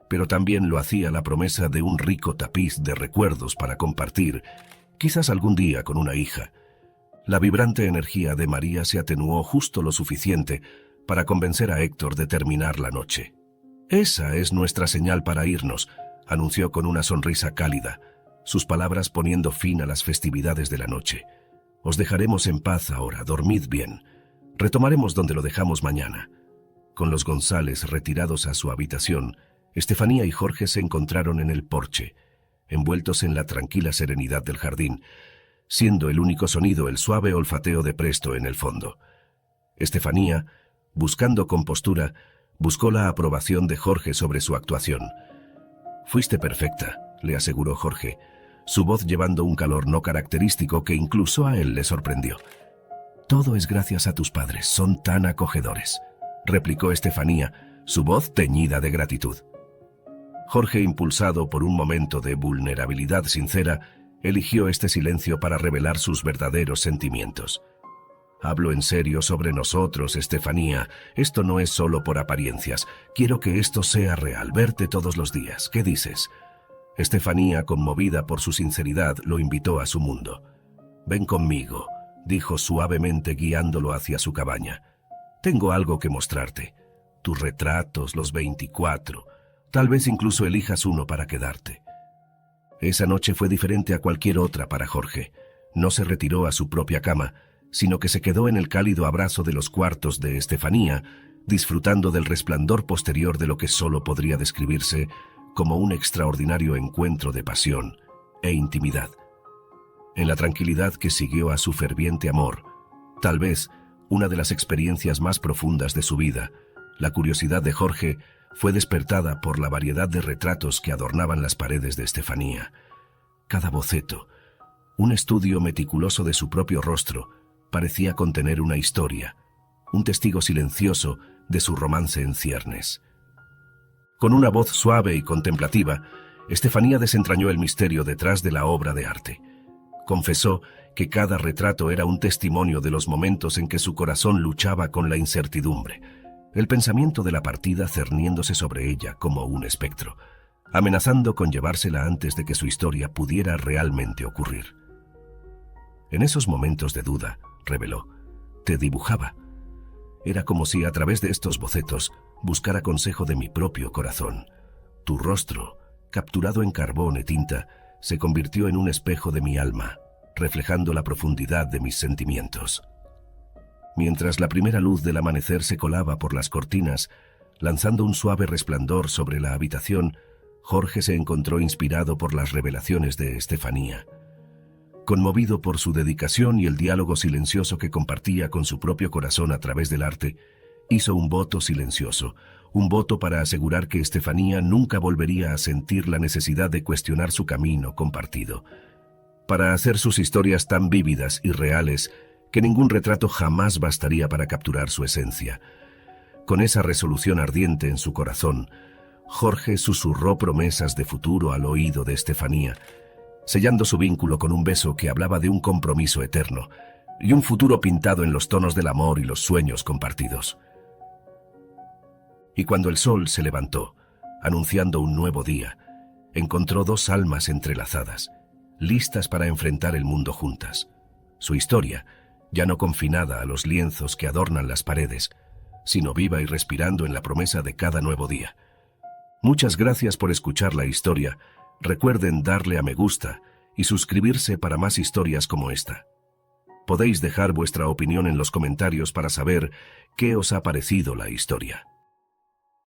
pero también lo hacía la promesa de un rico tapiz de recuerdos para compartir, quizás algún día con una hija. La vibrante energía de María se atenuó justo lo suficiente para convencer a Héctor de terminar la noche. «Esa es nuestra señal para irnos», anunció con una sonrisa cálida, sus palabras poniendo fin a las festividades de la noche. «Os dejaremos en paz ahora, dormid bien. Retomaremos donde lo dejamos mañana». Con los González retirados a su habitación, Estefanía y Jorge se encontraron en el porche, envueltos en la tranquila serenidad del jardín, siendo el único sonido el suave olfateo de Presto en el fondo. Estefanía, buscando compostura, buscó la aprobación de Jorge sobre su actuación. «Fuiste perfecta», le aseguró Jorge, su voz llevando un calor no característico que incluso a él le sorprendió. «Todo es gracias a tus padres, son tan acogedores», replicó Estefanía, su voz teñida de gratitud. Jorge, impulsado por un momento de vulnerabilidad sincera, eligió este silencio para revelar sus verdaderos sentimientos. «Hablo en serio sobre nosotros, Estefanía. Esto no es solo por apariencias. Quiero que esto sea real, verte todos los días. ¿Qué dices?» Estefanía, conmovida por su sinceridad, lo invitó a su mundo. «Ven conmigo», dijo suavemente guiándolo hacia su cabaña. «Tengo algo que mostrarte. Tus retratos, los 24. Tal vez incluso elijas uno para quedarte». Esa noche fue diferente a cualquier otra para Jorge. No se retiró a su propia cama, sino que se quedó en el cálido abrazo de los cuartos de Estefanía, disfrutando del resplandor posterior de lo que solo podría describirse como un extraordinario encuentro de pasión e intimidad. En la tranquilidad que siguió a su ferviente amor, tal vez una de las experiencias más profundas de su vida, la curiosidad de Jorge fue despertada por la variedad de retratos que adornaban las paredes de Estefanía. Cada boceto, un estudio meticuloso de su propio rostro, parecía contener una historia, un testigo silencioso de su romance en ciernes. Con una voz suave y contemplativa, Estefanía desentrañó el misterio detrás de la obra de arte. Confesó que cada retrato era un testimonio de los momentos en que su corazón luchaba con la incertidumbre, el pensamiento de la partida cerniéndose sobre ella como un espectro, amenazando con llevársela antes de que su historia pudiera realmente ocurrir. En esos momentos de duda, reveló, te dibujaba. Era como si a través de estos bocetos buscara consejo de mi propio corazón. Tu rostro, capturado en carbón y tinta, se convirtió en un espejo de mi alma, reflejando la profundidad de mis sentimientos. Mientras la primera luz del amanecer se colaba por las cortinas, lanzando un suave resplandor sobre la habitación, Jorge se encontró inspirado por las revelaciones de Estefanía. Conmovido por su dedicación y el diálogo silencioso que compartía con su propio corazón a través del arte, hizo un voto silencioso, un voto para asegurar que Estefanía nunca volvería a sentir la necesidad de cuestionar su camino compartido, para hacer sus historias tan vívidas y reales que ningún retrato jamás bastaría para capturar su esencia. Con esa resolución ardiente en su corazón, Jorge susurró promesas de futuro al oído de Estefanía, sellando su vínculo con un beso que hablaba de un compromiso eterno y un futuro pintado en los tonos del amor y los sueños compartidos. Y cuando el sol se levantó, anunciando un nuevo día, encontró dos almas entrelazadas, listas para enfrentar el mundo juntas. Su historia, ya no confinada a los lienzos que adornan las paredes, sino viva y respirando en la promesa de cada nuevo día. Muchas gracias por escuchar la historia. Recuerden darle a me gusta y suscribirse para más historias como esta. Podéis dejar vuestra opinión en los comentarios para saber qué os ha parecido la historia.